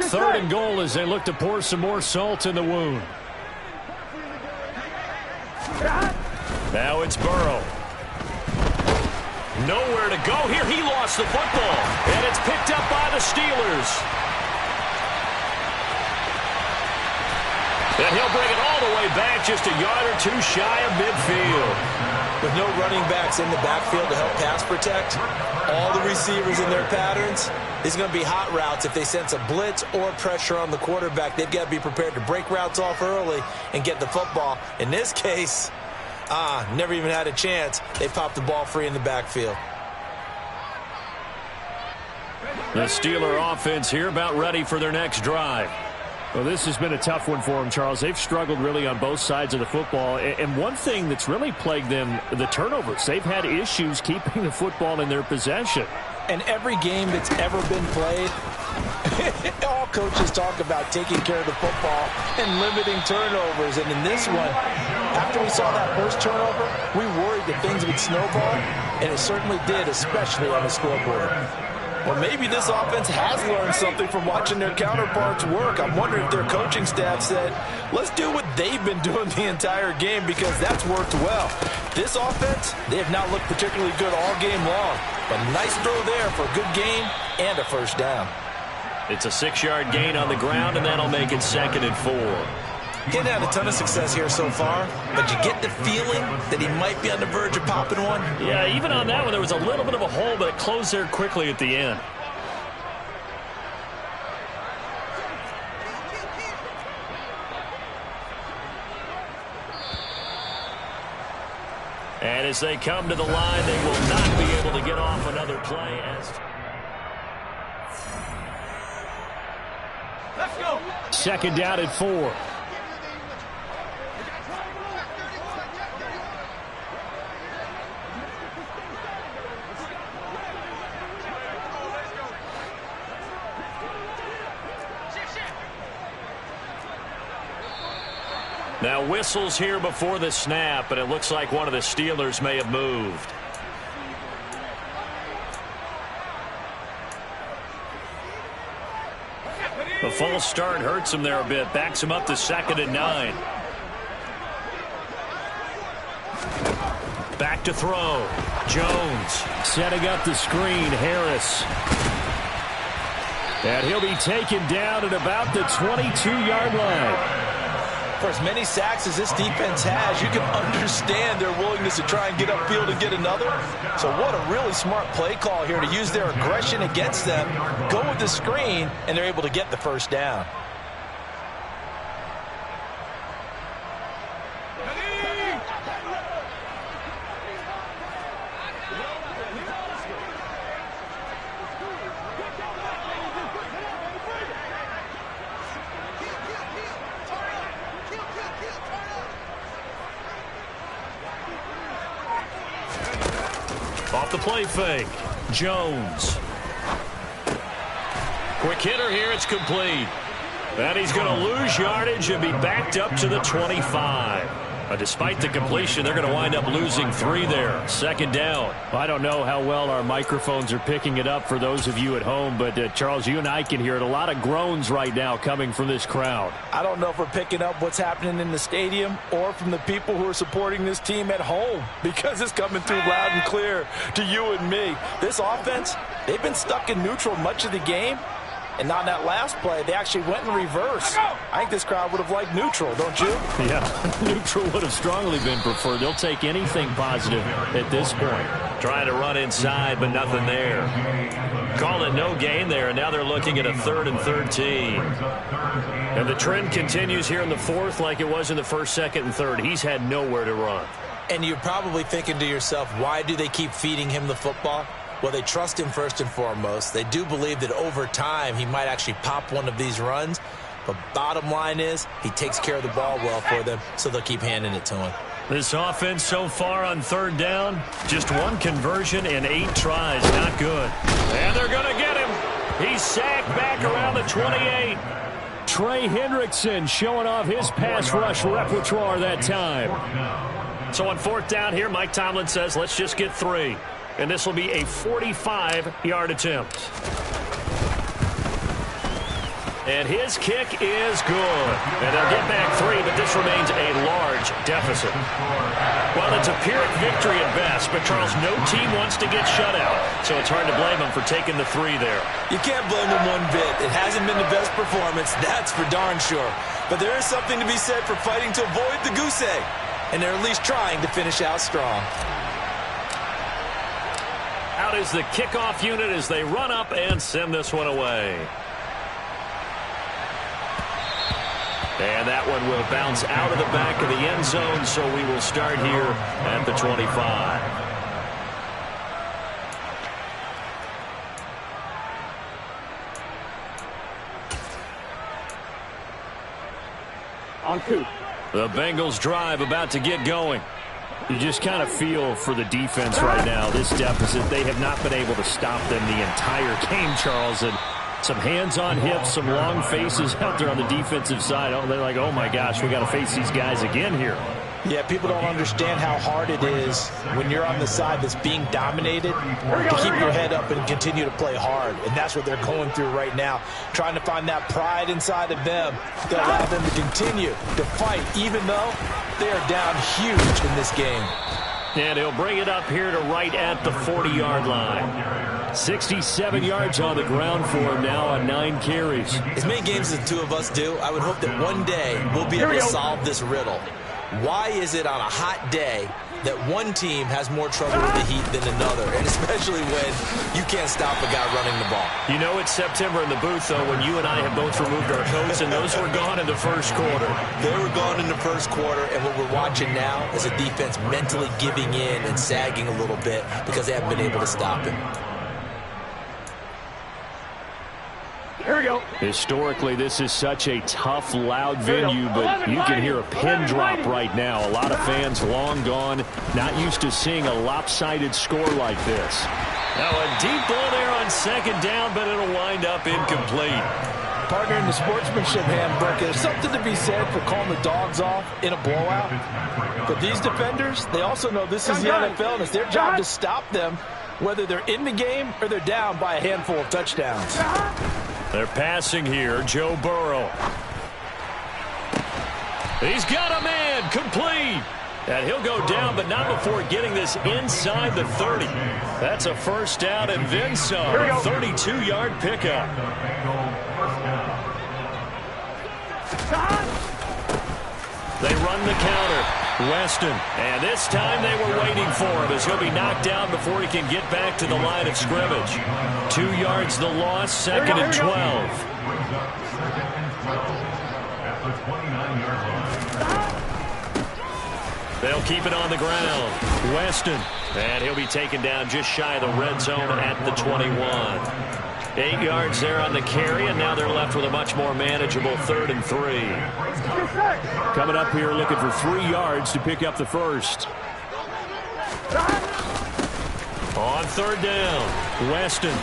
Third and goal as they look to pour some more salt in the wound. Now it's Burrow. Nowhere to go here. He lost the football. And it's picked up by the Steelers. And he'll bring it all the way back, just a yard or two shy of midfield. With no running backs in the backfield to help pass protect, all the receivers in their patterns, it's going to be hot routes. If they sense a blitz or pressure on the quarterback, they've got to be prepared to break routes off early and get the football. In this case, never even had a chance. They popped the ball free in the backfield. The Steeler offense here about ready for their next drive. Well, this has been a tough one for them, Charles. They've struggled really on both sides of the football. And one thing that's really plagued them, the turnovers. They've had issues keeping the football in their possession. And every game that's ever been played, all coaches talk about taking care of the football and limiting turnovers. And in this one, after we saw that first turnover, we worried that things would snowball, and it certainly did, especially on the scoreboard. Well, maybe this offense has learned something from watching their counterparts work. I'm wondering if their coaching staff said, let's do what they've been doing the entire game, because that's worked well. This offense, they have not looked particularly good all game long. But nice throw there for a good gain and a first down. It's a 6-yard gain on the ground, and that'll make it 2nd and 4. He hadn't had a ton of success here so far, but you get the feeling that he might be on the verge of popping one. Yeah, even on that one, there was a little bit of a hole, but it closed there quickly at the end. And as they come to the line, they will not be able to get off another play. Let's go. 2nd down and 4. Now whistles here before the snap, but it looks like one of the Steelers may have moved. The false start hurts him there a bit. Backs him up to 2nd and 9. Back to throw. Jones Setting up the screen, Harris. And he'll be taken down at about the 22-yard line. For as many sacks as this defense has, you can understand their willingness to try and get upfield and get another. So what a really smart play call here to use their aggression against them, go with the screen, and they're able to get the first down. Off the play fake. Jones. Quick hitter here. It's complete. And he's going to lose yardage and be backed up to the 25. But despite the completion, they're going to wind up losing 3 there. 2nd down. I don't know how well our microphones are picking it up for those of you at home, but Charles, you and I can hear it. A lot of groans right now coming from this crowd. I don't know if we're picking up what's happening in the stadium or from the people who are supporting this team at home, because it's coming through loud and clear to you and me. This offense, they've been stuck in neutral much of the game. And on that last play, they actually went in reverse. I think this crowd would have liked neutral, don't you? Yeah, neutral would have strongly been preferred. They'll take anything positive at this point. Trying to run inside, but nothing there. Call it no gain there, and now they're looking at a 3rd and 13. And the trend continues here in the 4th like it was in the 1st, 2nd, and 3rd. He's had nowhere to run. And you're probably thinking to yourself, why do they keep feeding him the football? Well, they trust him first and foremost. They do believe that over time he might actually pop one of these runs. But bottom line is he takes care of the ball well for them, so they'll keep handing it to him. This offense so far on 3rd down, just 1 conversion in 8 tries. Not good. And they're going to get him. He's sacked back around the 28. Trey Hendrickson showing off his pass rush repertoire that time. So on 4th down here, Mike Tomlin says, let's just get 3. And this will be a 45-yard attempt. And his kick is good. And they'll get back 3, but this remains a large deficit. Well, it's a Pyrrhic victory at best, but Charles, no team wants to get shut out. So it's hard to blame them for taking the 3 there. You can't blame them one bit. It hasn't been the best performance, that's for darn sure. But there is something to be said for fighting to avoid the goose egg. And they're at least trying to finish out strong. Out is the kickoff unit as they run up and send this one away. And that one will bounce out of the back of the end zone, so we will start here at the 25. On 2. The Bengals drive about to get going. You just kind of feel for the defense right now, this deficit. They have not been able to stop them the entire game, Charles. And some hands on hips, some long faces out there on the defensive side. Oh, they're like, oh, my gosh, we got to face these guys again here. Yeah, people don't understand how hard it is when you're on the side that's being dominated to keep your head up and continue to play hard. And that's what they're going through right now, trying to find that pride inside of them that allow them to continue to fight, even though they are down huge in this game. And he'll bring it up here to right at the 40-yard line. 67 yards on the ground for him now on 9 carries. As many games as the two of us do, I would hope that one day we'll be able to solve this riddle. Why is it on a hot day that one team has more trouble with the heat than another, and especially when you can't stop a guy running the ball? You know it's September in the booth, though, when you and I have both removed our coats, and those were gone in the first quarter. They were gone in the first quarter, and what we're watching now is a defense mentally giving in and sagging a little bit because they haven't been able to stop him. Here we go. Historically, this is such a tough, loud venue, but you can hear a pin drop right now. A lot of fans long gone, not used to seeing a lopsided score like this. Now a deep ball there on second down, but it'll wind up incomplete. Partner, in the sportsmanship handbook, there's something to be said for calling the dogs off in a blowout. But these defenders, they also know this is the NFL, and it's their job to stop them, whether they're in the game or they're down by a handful of touchdowns. They're passing here. Joe Burrow. He's got a man. Complete. And he'll go down, but not before getting this inside the 30. That's a first down and then some. 32-yard pickup. They run the counter. Weston. And this time they were waiting for him as he'll be knocked down before he can get back to the line of scrimmage. 2 yards the loss, second and 12. They'll keep it on the ground. Weston. And he'll be taken down just shy of the red zone at the 21. 8 yards there on the carry, and now they're left with a much more manageable 3rd and 3. Coming up here looking for 3 yards to pick up the first. On 3rd down, Weston.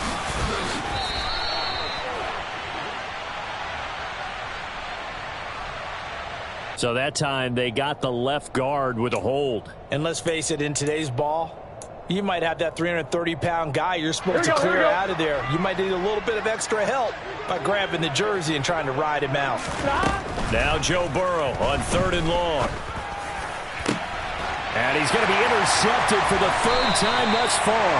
So that time they got the left guard with a hold. And let's face it, in today's ball, you might have that 330-pound guy you're supposed to clear out of there. You might need a little bit of extra help by grabbing the jersey and trying to ride him out. Now Joe Burrow on 3rd and long. And he's going to be intercepted for the 3rd time thus far.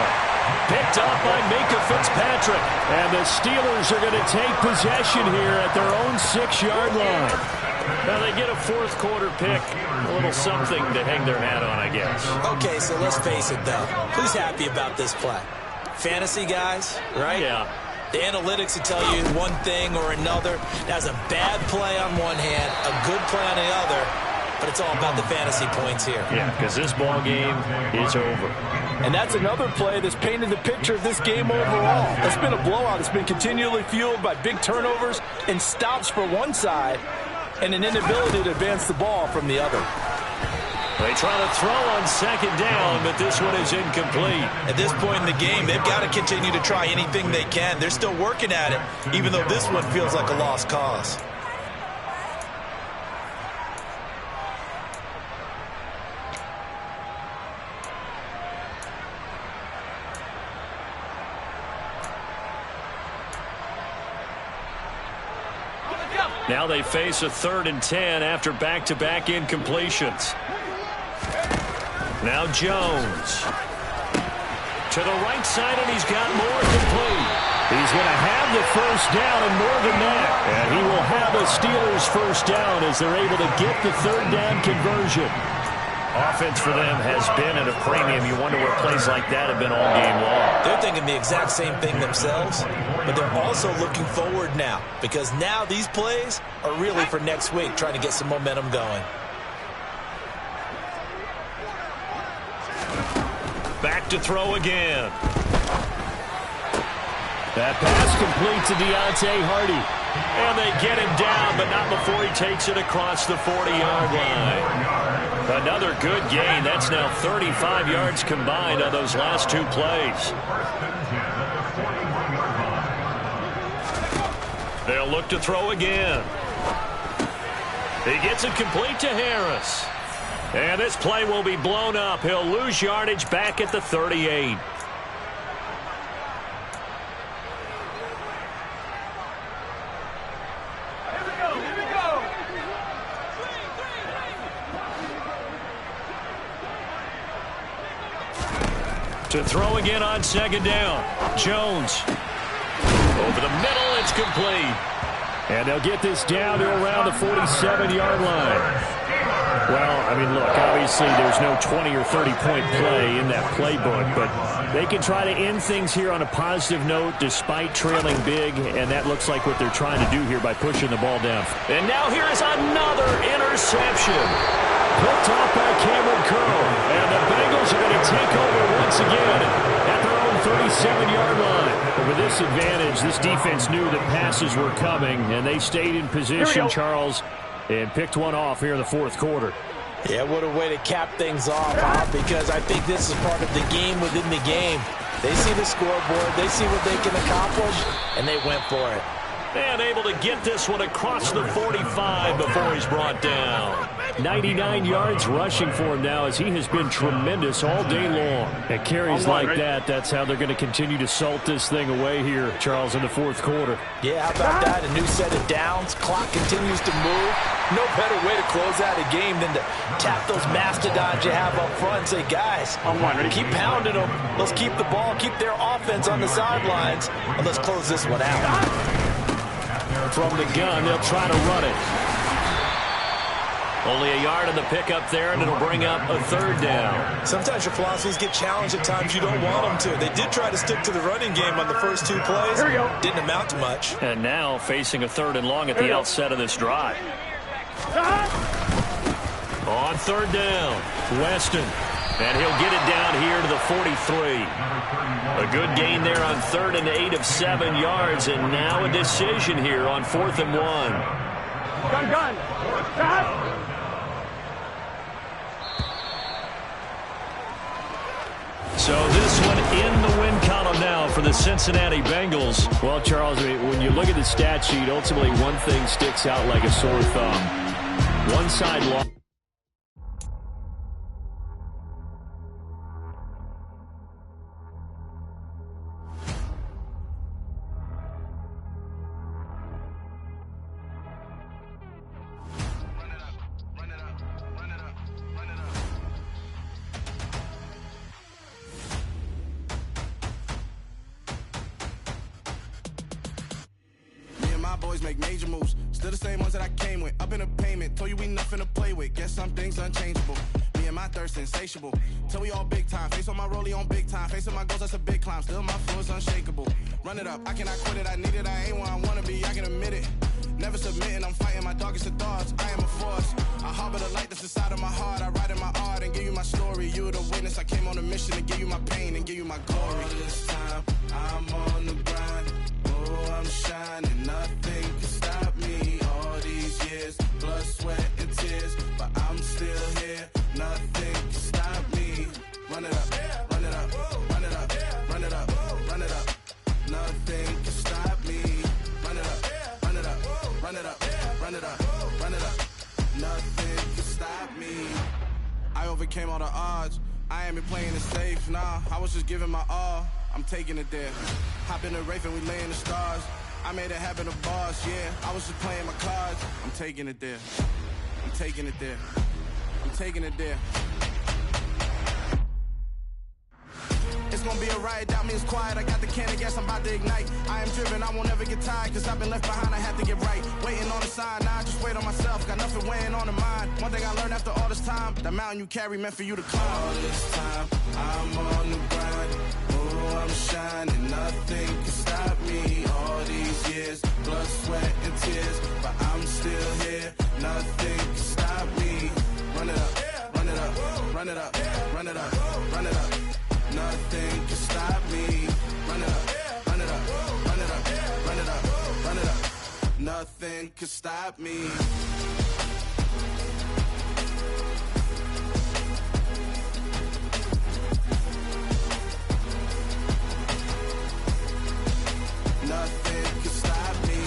Picked up by Minka Fitzpatrick. And the Steelers are going to take possession here at their own 6-yard line. Now they get a 4th quarter pick, a little something to hang their hat on, I guess. Okay, so let's face it, though. Who's happy about this play? Fantasy guys, right? Yeah. The analytics will tell you one thing or another. That's a bad play on one hand, a good play on the other, but it's all about the fantasy points here. Yeah, because this ball game is over. And that's another play that's painted the picture of this game overall. It's been a blowout. It's been continually fueled by big turnovers and stops for one side, and an inability to advance the ball from the other. They try to throw on 2nd down, but this one is incomplete. At this point in the game, they've got to continue to try anything they can. They're still working at it, even though this one feels like a lost cause. Now they face a 3rd and 10 after back-to-back incompletions. Now Jones. To the right side, and he's got more complete. He's going to have the first down and more than that. And he will have a Steelers first down as they're able to get the 3rd down conversion. Offense for them has been at a premium. You wonder where plays like that have been all game long. They're thinking the exact same thing themselves, but they're also looking forward now because now these plays are really for next week, trying to get some momentum going. Back to throw again. That pass complete to Deontay Hardy. And they get him down, but not before he takes it across the 40-yard line. Another good gain. That's now 35 yards combined on those last 2 plays. They'll look to throw again. He gets it complete to Harris. And this play will be blown up. He'll lose yardage back at the 38. To throw again on second down. Jones. Over the middle, it's complete. And they'll get this down to around the 47-yard line. Well, I mean, look, obviously there's no 20 or 30-point play in that playbook, but they can try to end things here on a positive note despite trailing big, and that looks like what they're trying to do here by pushing the ball down. And now here is another interception. Picked off by Cameron Curl, and the Bengals are going to take over once again at their own 37-yard line. But with this advantage, this defense knew that passes were coming, and they stayed in position, Charles, and picked one off here in the fourth quarter. Yeah, what a way to cap things off, huh? Because I think this is part of the game within the game. They see the scoreboard, they see what they can accomplish, and they went for it. And able to get this one across the 45 before he's brought down. 99 yards rushing for him now as he has been tremendous all day long. At carries like that, that's how they're going to continue to salt this thing away here, Charles, in the fourth quarter. Yeah, how about that? A new set of downs. Clock continues to move. No better way to close out a game than to tap those mastodons you have up front and say, guys, keep pounding them. Let's keep the ball, keep their offense on the sidelines, and let's close this one out. From the gun, they'll try to run it. Only a yard on the pickup there, and it'll bring up a third down. Sometimes your philosophies get challenged at times you don't want them to. They did try to stick to the running game on the first two plays. Here we go. Didn't amount to much. And now facing a third and long at the outset of this drive. On third down, Weston. And he'll get it down here to the 43. A good gain there on 3rd and 8 of 7 yards. And now a decision here on 4th and 1. Gun. So this one in the win column now for the Cincinnati Bengals. Well, Charles, when you look at the stat sheet, ultimately one thing sticks out like a sore thumb. One side loss. Boys make major moves, still the same ones that I came with. Up in a payment, told you we nothing to play with. Guess some things unchangeable. Me and my thirst insatiable. Till we all big time. Face on my rollie on big time. Facing my goals, that's a big climb. Still my flow is unshakable. Run it up, I cannot quit it. I need it, I ain't where I wanna be. I can admit it. Never submitting, I'm fighting my darkest of thoughts. I am a force. I harbor the light that's inside of my heart. I write in my art and give you my story. You the witness. I came on a mission to give you my pain and give you my glory. All this time, I'm on the grind. Oh, I'm shining. Nothing can stop me. All these years, blood, sweat, and tears. But I'm still here. Nothing can stop me. Run it up, run it up, run it up, run it up, run it up. Nothing can stop me. Run it up, run it up, run it up, run it up, run it up. Nothing can stop me. I overcame all the odds. I ain't been playing it safe, nah. I was just giving my all. I'm taking it there. Hop in the Wraith and we lay in the stars. I made it happen to boss, yeah. I was just playing my cards. I'm taking it there. I'm taking it there. I'm taking it there. It's gonna be a riot, doubt me it's quiet. I got the can of gas, I'm about to ignite. I am driven, I won't ever get tired, cause I've been left behind, I have to get right. Waiting on the sign, now I just wait on myself. Got nothing weighing on the mind. One thing I learned after all this time, the mountain you carry meant for you to climb. All this time, I'm on the grind. Oh, I'm shining, nothing can stop me. All these years, blood, sweat, and tears. But I'm still here, nothing can stop me. Run it up, run it up, run it up, run it up, run it up. Nothing can stop me. Run it up, run it up, run it up, run it up, run it up. Nothing can stop me. Nothing can stop me.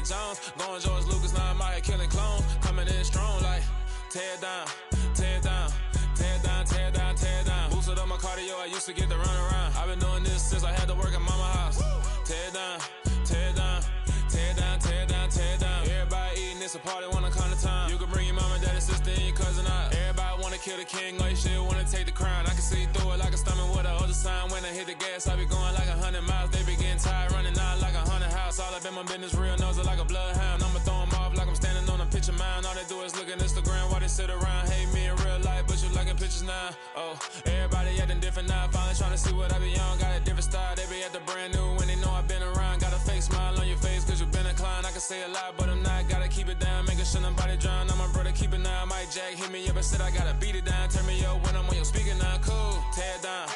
Jones. Going George Lucas, now I'm out here killing clones. Coming in strong like, tear it down, tear it down. Tear it down, tear it down, tear it down. Boosted up my cardio, I used to get to run around. I've been doing this since I had to work at mama house. Tear it down, tear it down, tear it down, tear it down, tear it down. Everybody eating, it's a party, wanna come to time. You can bring your mama, daddy, sister, and your cousin out. Everybody wanna kill the king, or you shit wanna take the crown. I can see through it like a stomach with a other sign. When I hit the gas, I be going like 100 miles. They be getting tired, running out like 100 house. All up in my business, real nose like a bloodhound. I'ma throw them off like I'm standing on a picture mound. All they do is look at Instagram while they sit around. Hate me in real life, but you liking pictures now. Oh, everybody acting different now. Finally trying to see what I be on. Got a different style, they be at the brand new when they know I've been around. Got a fake smile on your face cause you been inclined. I can say a lot, but I'm not. Gotta keep it down, making sure nobody drown. Now my brother keep it now. Mike Jack hit me up and said I gotta beat it down. Turn me up when I'm on your speaker now. Cool, tear it down,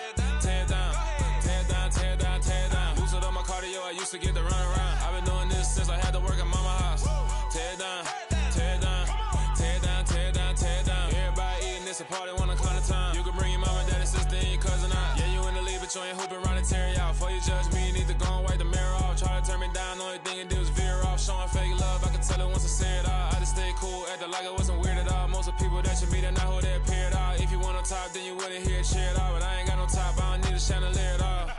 tear it down, tear it down, tear it down, tear it down. Boosted up my cardio, I used to get to run around. I've been doing this since I had to work at mama house. Tear it down, tear it down, tear it down, tear it down, tear it down. Everybody eating, it's a party, wanna come to time. You can bring your mama, daddy, sister, and your cousin out. Yeah, you in the lead, but you ain't hooping around and tear it out. Before you judge me, you need to go and wipe the mirror off. Try to turn me down, the only thing you do is veer off. Showing fake love, I can tell it once I say it all. I just stay cool, acting like it wasn't weird at all. Most of the people that you meet are not who they appear at all. If you want on top, then you wouldn't hear it cheer at all. But I ain't got no top, I don't need a chandelier at all.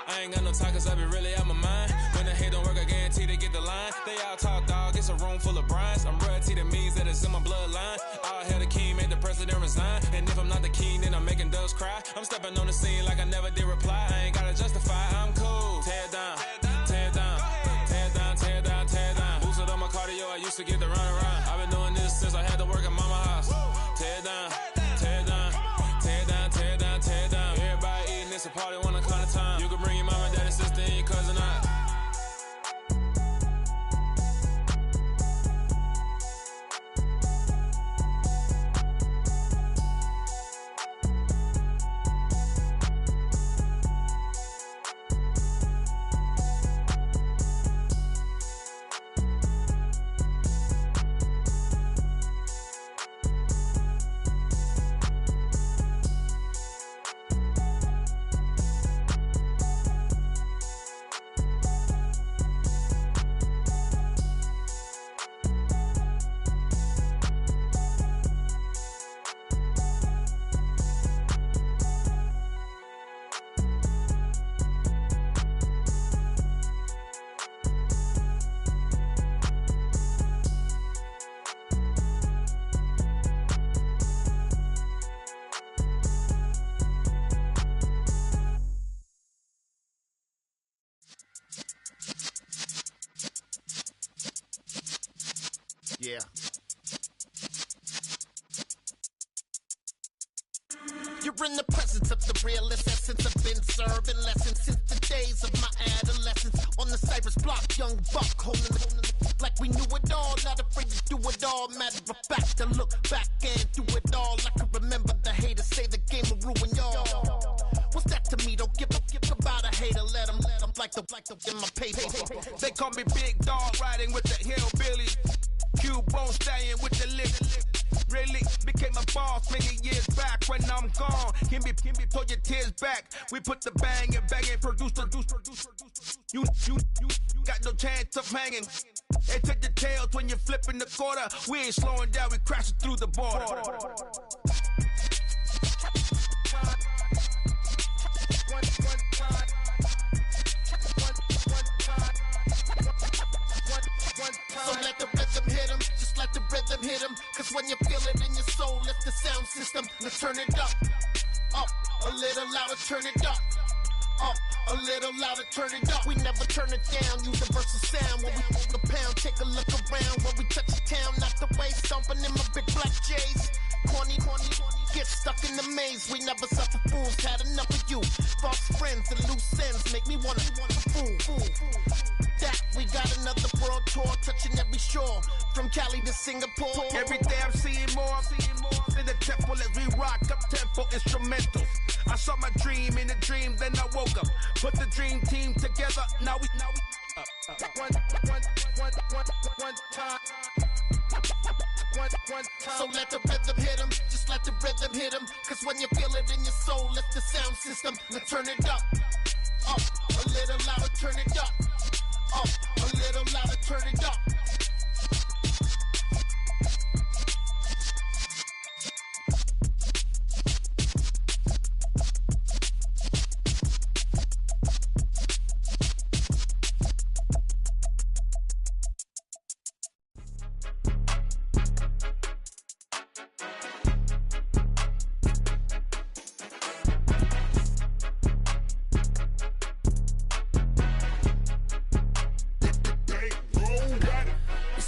I ain't got no time cause I be really out my mind. When the hate don't work, I guarantee they get the line. They all talk dog, it's a room full of brinds. I'm royalty, that means that it's in my bloodline. All hail the king, made the president resign. And if I'm not the king, then I'm making doves cry. I'm stepping on the scene like I never did reply. I ain't gotta justify, I'm cool. Tear it down, tear it down, tear it down, tear it down, tear it down. Boosted up my cardio, I used to get to run around. I've been doing this since I had to work at mama house. Tear it down, tear it down, tear it down, tear it down, tear it down. Everybody eating, it's a party, wanna come to time. You can bring your mama, daddy, sister, and your cousin out. Yeah. You're in the presence of the realest essence. I've been serving lessons since the days of my adolescence. On the Cypress block, young buck holding it like we knew it all. Not afraid to do it all. Matter of fact, to look back and do it all. I can remember the haters say the game will ruin y'all. What's that to me? Don't give about a hater. Let them like the in my paper. They call me Big Dog, riding with the hillbillies. Cubone stallion with the lip. Really became a boss many years back. When I'm gone, can be pull your tears back. We put the bang and produce. You got no chance of hanging. They take the tails when you're flipping the quarter. We ain't slowing down, we crashing through the border. So let the rhythm hit him, just let the rhythm hit him. Cause when you feel it in your soul, lift the sound system. Now turn it up, a little louder, turn it up. A little louder, turn it up. We never turn it down, universal sound. When we move the pound, take a look around. When we touch the town, not the way, stomping in my big black J's. Corny, get stuck in the maze. We never suffer fools, had enough of you. False friends and loose ends make me wanna fool. That we got another world tour, touching every shore, from Cali to Singapore. Every day I'm seeing more in the temple as we rock up tempo instrumentals. I saw my dream in a dream, then I woke up. Put the dream team together, now we one time. So let the rhythm hit him, just let the rhythm hit him. Cause when you feel it in your soul, lift the sound system. Now turn it up, a little louder, turn it up. A little louder, turn it up.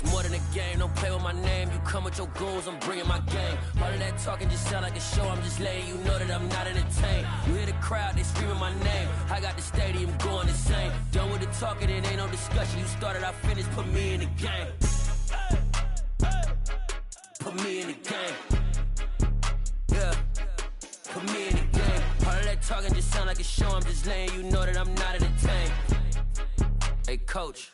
It's more than a game, don't play with my name. You come with your goons, I'm bringing my game. All of that talking just sound like a show, I'm just letting you know that I'm not entertained. You hear the crowd, they screaming my name. I got the stadium going insane. Done with the talking, it ain't no discussion. You started, I finished, put me in the game. Put me in the game. Yeah, put me in the game. All of that talking just sound like a show, I'm just letting you know that I'm not entertained. Hey coach,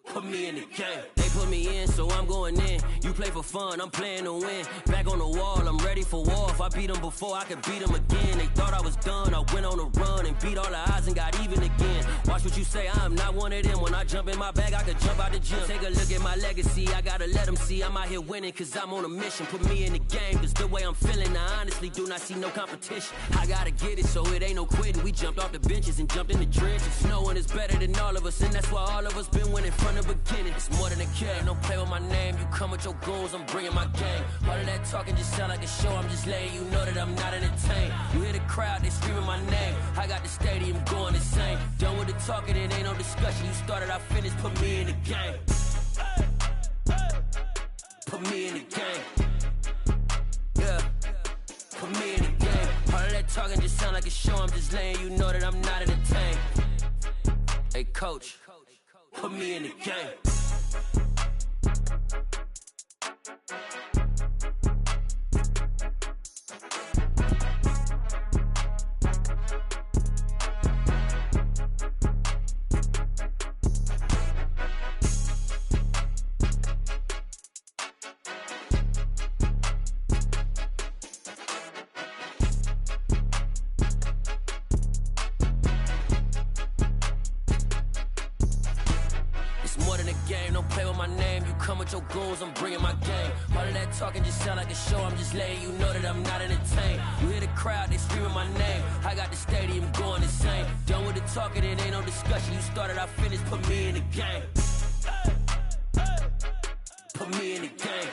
put me in the game. They put me in, so I'm going in. You play for fun, I'm playing to win. Back on the wall, I'm ready for war. If I beat them before, I could beat them again. They thought I was done, I went on a run and beat all the odds and got even again. Watch what you say, I'm not one of them. When I jump in my bag, I could jump out the gym. Take a look at my legacy, I gotta let them see I'm out here winning, cause I'm on a mission. Put me in the game, cause the way I'm feeling, I honestly do not see no competition. I gotta get it, so it ain't no quitting. We jumped off the benches and jumped in the trenches. No one is better than all of us, and that's why all of us been winning from the beginning. It's more than a game, don't play with my name. You come with your goons, I'm bringing my game. All of that talking just sound like a show, I'm just letting you know that I'm not entertained. You hear the crowd, they screaming my name. I got the stadium going insane. Done with the talking, it ain't no discussion. You started, I finished, put me in the game. Put me in the game. Yeah, put me in the game. All of that talking just sound like a show, I'm just letting you know that I'm not entertained. Hey coach, put me in the game. Your goons, I'm bringing my game. All of that talking just sound like a show, I'm just letting you know that I'm not entertained. You hear the crowd, they screaming my name. I got the stadium going insane. Done with the talking, it ain't no discussion. You started, I finished, put me in the game. Put me in the game.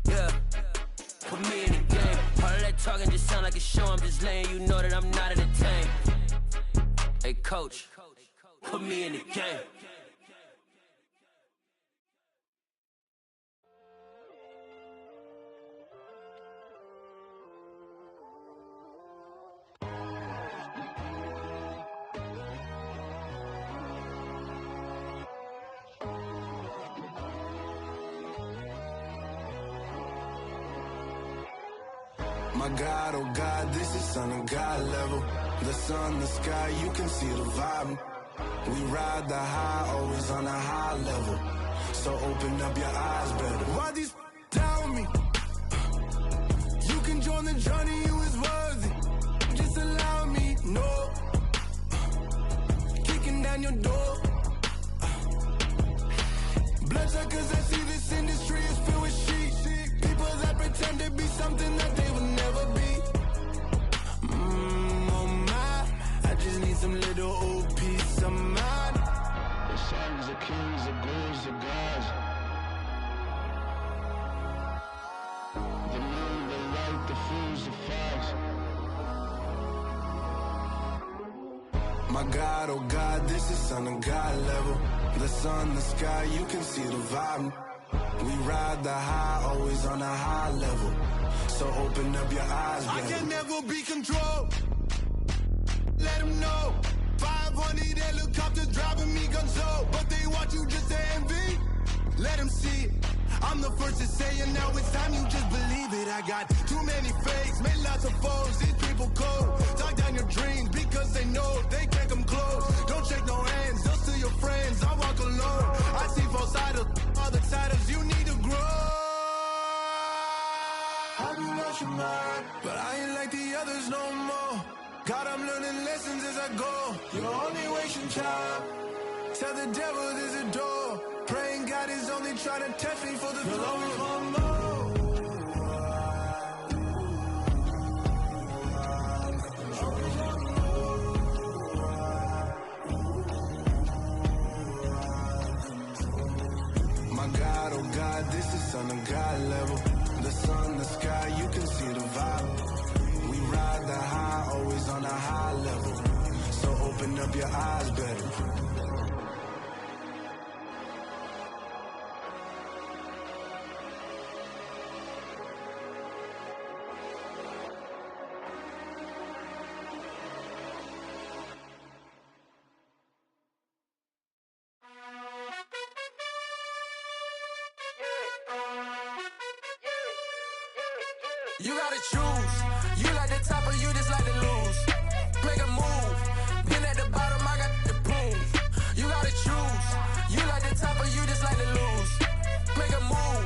Yeah, put me in the game. All of that talking just sound like a show, I'm just letting you know that I'm not entertained. Hey coach, put me in the game. My God, oh God, this is Son of God level. The sun, the sky, you can see the vibe. We ride the high, always on a high level. So open up your eyes better. Why these tell me? You can join the journey, you is worthy. Just allow me, no. Kicking down your door. Bloodsuckers, I see this industry is filled with sheep. People that pretend to be something that they will never be. Oh my, I just need some little old peace of mind. The sons of kings, the ghouls, the gods. The moon, the light, the fools, the facts. My God, oh God, this is Son of God level. The sun, the sky, you can see the vibe. We ride the high, always on a high level. So open up your eyes, baby. I can never be controlled. Let them know. 500 helicopters driving me gonzo. But they want you just to envy. Let them see it. I'm the first to say it, now it's time you just believe it. I got too many fakes, made lots of foes. These people cold. Talk down your dreams because they know they can't come close. Don't shake no hands, they'll steal your friends. I walk alone. I see false idols, other titles. You need to grow. Have you lost your mind? But I ain't like the others no more. God, I'm learning lessons as I go. You're only wasting time. Tell the devil there's a door. Praying God is only trying to test me for the always want more. My God, oh God, this is Son of God level. The sun, the sky, you can see the vibe. We ride the high, always on a high level. So open up your eyes better. You gotta choose. You like the top or you just like to lose. Make a move. Been at the bottom, I got the prove. You gotta choose. You like the top or you just like to lose. Make a move.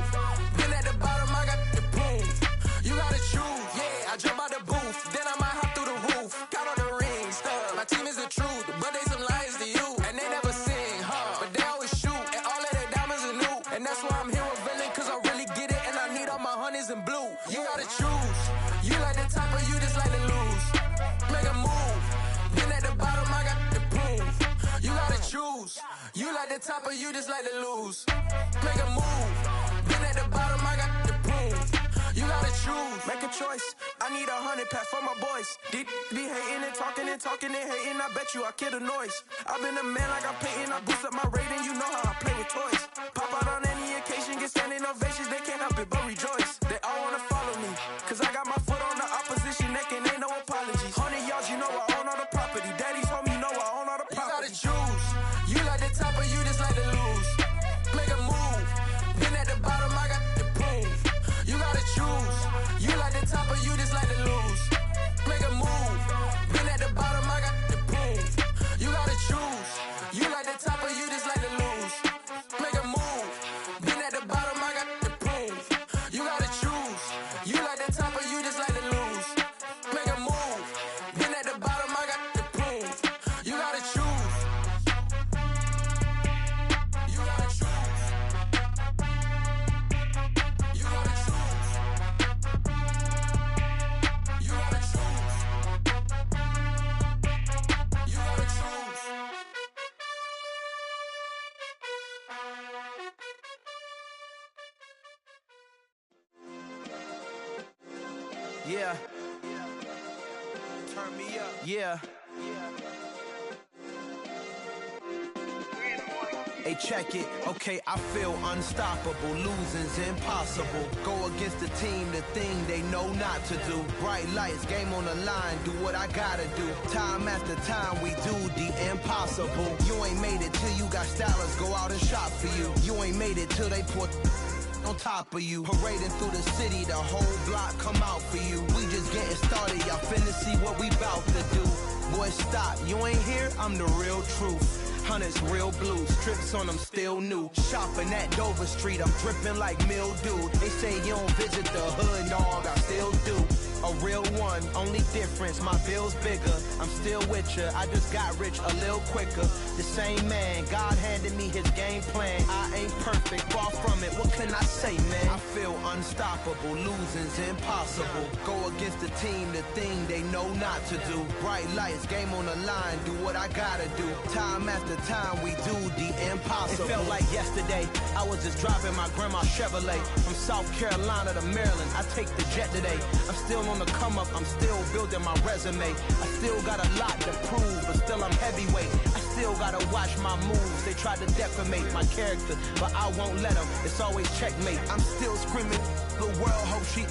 Been at the bottom, I got the prove. You gotta choose. Yeah, I jump out the booth. Then I might hop through the roof. Count on the rings. My team is the truth, but they some liars to you. And they never sing, but they always shoot. And all of their diamonds are new. And that's why I'm here with villain, cause I really get it. And I need all my honeys in blue. You gotta choose. You like the top or you just like to lose. Make a move. Been at the bottom, I got the proof. You gotta choose. You like the top or you just like to lose. Make a move. Been at the bottom, I got the proof. You gotta choose. Make a choice. I need 100 pack for my boys. Be hating and talking and talking and hating. I bet you I kill the noise. I've been a man like I'm painting. I boost up my rating. You know how I play with toys. Pop out on any occasion, get standing ovations. They can't help it but rejoice. They all wanna follow me, cause I got my foot on the opposition neck and ain't no apologies. 100 yards, you know I own all the property. Daddy's home, you know I own all the property. You gotta choose. You like the top or you just like to lose. Make a move. Been at the bottom, I got the proof. You gotta choose. You like the top or you just like to lose. Make a move. Been at the bottom, I got the proof. You gotta choose. You like the top or you just like to lose. Make a move. Been at the bottom, I got the proof. You gotta choose. You like the top or you just like to lose. Make a move. Been at the bottom, I got the proof. You gotta choose. You gotta choose. You gotta choose. You gotta choose. You gotta choose. Yeah. Turn me up. Yeah. Hey, check it. Okay, I feel unstoppable. Losing's impossible. Go against the team, the thing they know not to do. Bright lights, game on the line. Do what I gotta do. Time after time, we do the impossible. You ain't made it till you got stylers go out and shop for you. You ain't made it till they put on top of you. Parading through the city, the whole block come out for you. We just getting started, y'all finna see what we bout to do. Boy, stop, you ain't here, I'm the real truth. Hunters, real blue, strips on them still new. Shopping at Dover Street, I'm dripping like mildew. They say you don't visit the hood, dog, I still do. A real one, only difference, my bill's bigger. I'm still with ya, I just got rich a little quicker. The same man, God handed me his game plan. I ain't perfect, far from it, what can I say, man? I feel unstoppable, losing's impossible. Go against the team, the thing they know not to do. Bright lights, game on the line, do what I gotta do. Time after time, we do the impossible. It felt like yesterday, I was just driving my grandma's Chevrolet. From South Carolina to Maryland, I take the jet today. I'm still on the come up, I'm still building my resume. I still got a lot to prove, but still I'm heavyweight. I still gotta watch my moves. They tried to defamate my character, but I won't let them. It's always checkmate. I'm still screaming, the world hope she.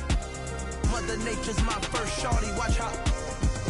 Mother Nature's my first shorty, watch how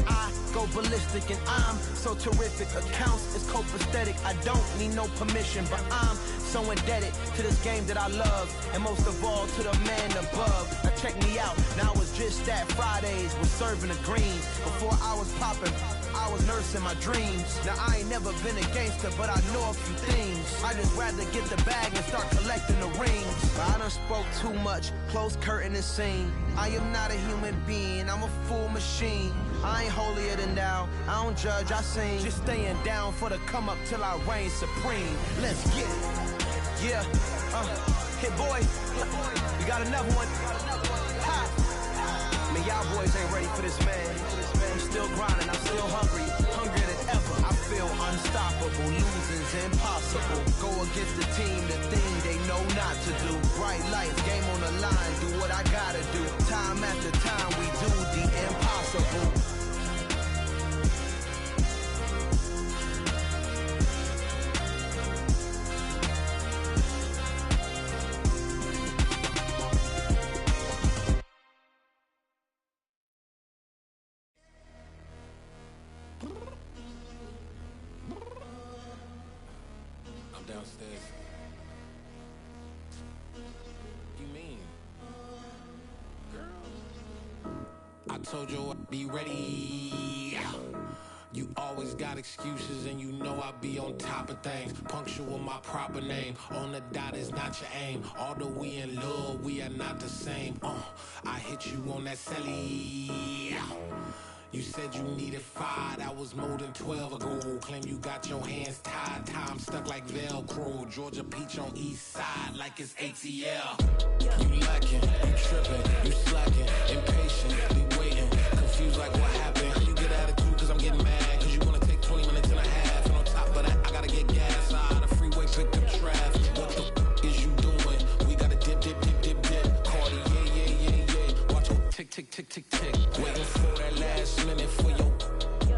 I go ballistic and I'm so terrific. Accounts is copacetic, I don't need no permission, but I'm so indebted to this game that I love, and most of all to the man above. Now check me out, now it's just that Fridays was serving the greens. Before I was popping, I was nursing my dreams. Now I ain't never been a gangster, but I know a few things. I just rather get the bag and start collecting the rings. I done spoke too much, close curtain and scene. I am not a human being, I'm a full machine. I ain't holier than thou, I don't judge, I sing. Just staying down for the come up till I reign supreme. Let's get it. Yeah, hit boy, we got another one. Ha! Man, y'all boys ain't ready for this, man. I'm still grinding, I'm still hungry, hungrier than ever. I feel unstoppable, losing's impossible. Go against the team, the thing they know not to do. Bright lights, game on the line, do what I gotta do. Time after time, we do the impossible. Downstairs. You mean? Girl, told you I'd be ready. You always got excuses and you know I be on top of things. Punctual my proper name. On the dot is not your aim. Although we in love, we are not the same. I hit you on that celly. You said you needed 5, that was more than 12 ago. Claim you got your hands tied, time stuck like Velcro. Georgia Peach on east side like it's ATL. You lacking, you tripping, you slacking, impatient, waiting, confused like what happened. How you get attitude cause I'm getting mad, cause you wanna take 20 minutes and a half. And on top of that, I gotta get gas out of the freeway, pick up traffic. What the is you doing? We gotta dip, dip, dip, dip, dip. Cardi, yeah. Watch your tick, tick, tick, tick, tick. Waiting for that last minute for your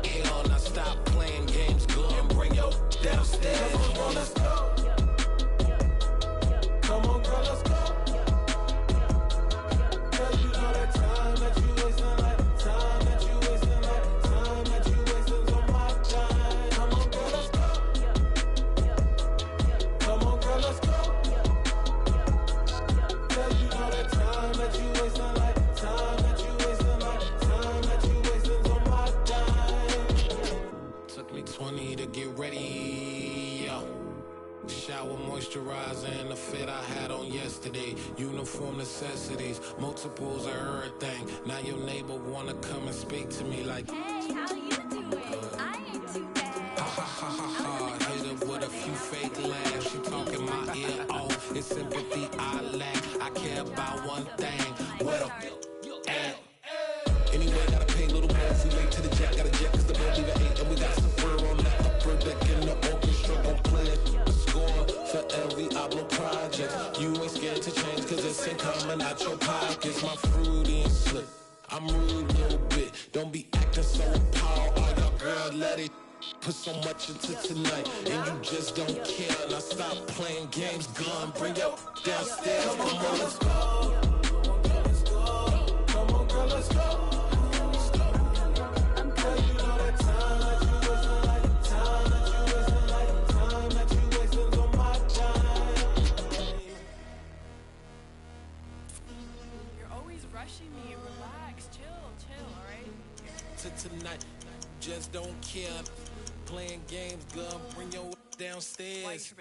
hell. Now stop playing games, go and bring your downstairs. Come on, girl, let's go. Come on, girl, let's go. Cause you know that time that you wasting, like time that you wasting, like time that you wasting on my time. Come on, girl, let's go. Come on, girl, let's go. Cause you know that time that you wasting, like time that you wasting, like time that you wasting on my time. Took me 20 to get ready. Shower, moisturizer, and the fit I had on yesterday. Uniform necessities, multiples of everything. Now your neighbor wanna come and speak to me like, hey, how you doing? I ain't too bad. Ha ha ha ha ha. Hit her with a few fake laughs. She talking my ear off. It's sympathy I lack. I care about one thing. What up? Anyway, gotta pay a little more. If we late to the jet, gotta jet cause the boat leave at 8. And we got some fur on the upper deck in the orchestra. Gon' play a score for every album project. You ain't scared to change cause it's ain't coming out your pockets. My fruity and slick. I'm rude a little bit. Don't be acting so appalled. Oh, your girl, let it put so much into tonight. And you just don't care. Now stop playing games. Gun, bring your downstairs. Come on, girl, let's go. Come on, girl, let's go. Tonight, just don't care. Playing games, gun, bring your downstairs.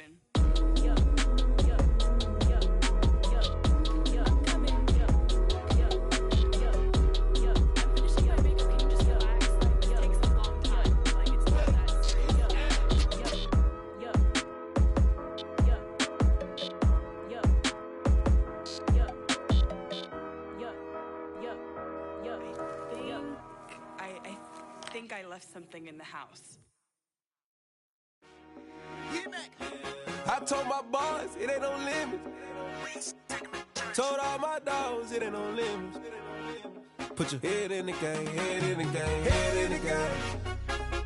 I left something in the house. I told my boys it ain't no limits. Told all my dogs it ain't no limits. Put your head in the game, head in the game, head in the game.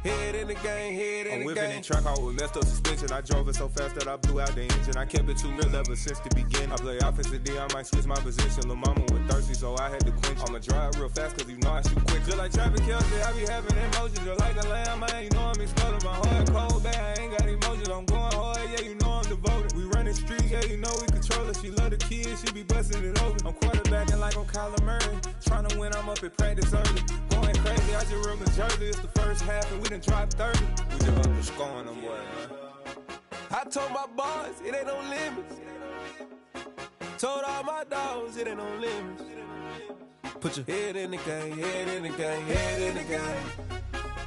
Head in the game, head in the game. I'm whipping in track out with messed up suspension. I drove it so fast that I blew out the engine. I kept it too real ever since the beginning. I play offensive D, I might switch my position. Lil' mama was thirsty, so I had to quench. I'ma drive real fast, cause you know I shoot quick. Just like traffic Kelsey, I be having emotions. Just like a lamb, man, you know I'm exploding. My heart cold, bad, I ain't got emotions. I'm going hard, yeah, you know I'm devoted. We running streets, yeah, you know we control it. She love the kids, she be busting it over. I'm quarterbacking like I'm Kyler Murray. Trying to win, I'm up at practice early. Going crazy, I just real New Jersey. It's the first half and we done dropped 30. We just up to scoring them boys, man. I told my boys it ain't no limits. Told all my dogs it ain't no limits. Put your head in the game, head in the game, head in the game.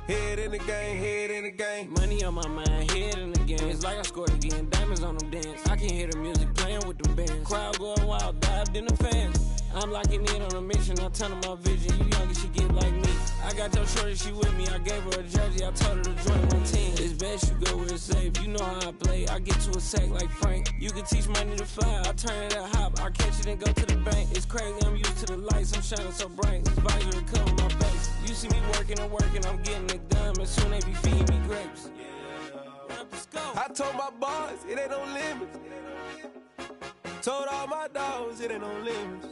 Head in the game, head in the game. Money on my mind, head in the game. It's like I scored again, diamonds on them dance. I can hear the music playing with them bands. Crowd going wild, dived in the fans. I'm locking in on a mission, I tell her my vision. You younger, she get like me. I got your shorty, she with me. I gave her a jersey, I told her to join my team. It's best you go where it's safe. You know how I play. I get to a sack like Frank. You can teach money to fly. I turn it at hop. I catch it and go to the bank. It's crazy, I'm used to the lights. I'm shining so bright. This visor cover my face. You see me working and working, I'm getting it done. And soon they be feeding me grapes. Let's go. I told my boys it ain't no limits. Told all my dogs it ain't no limits.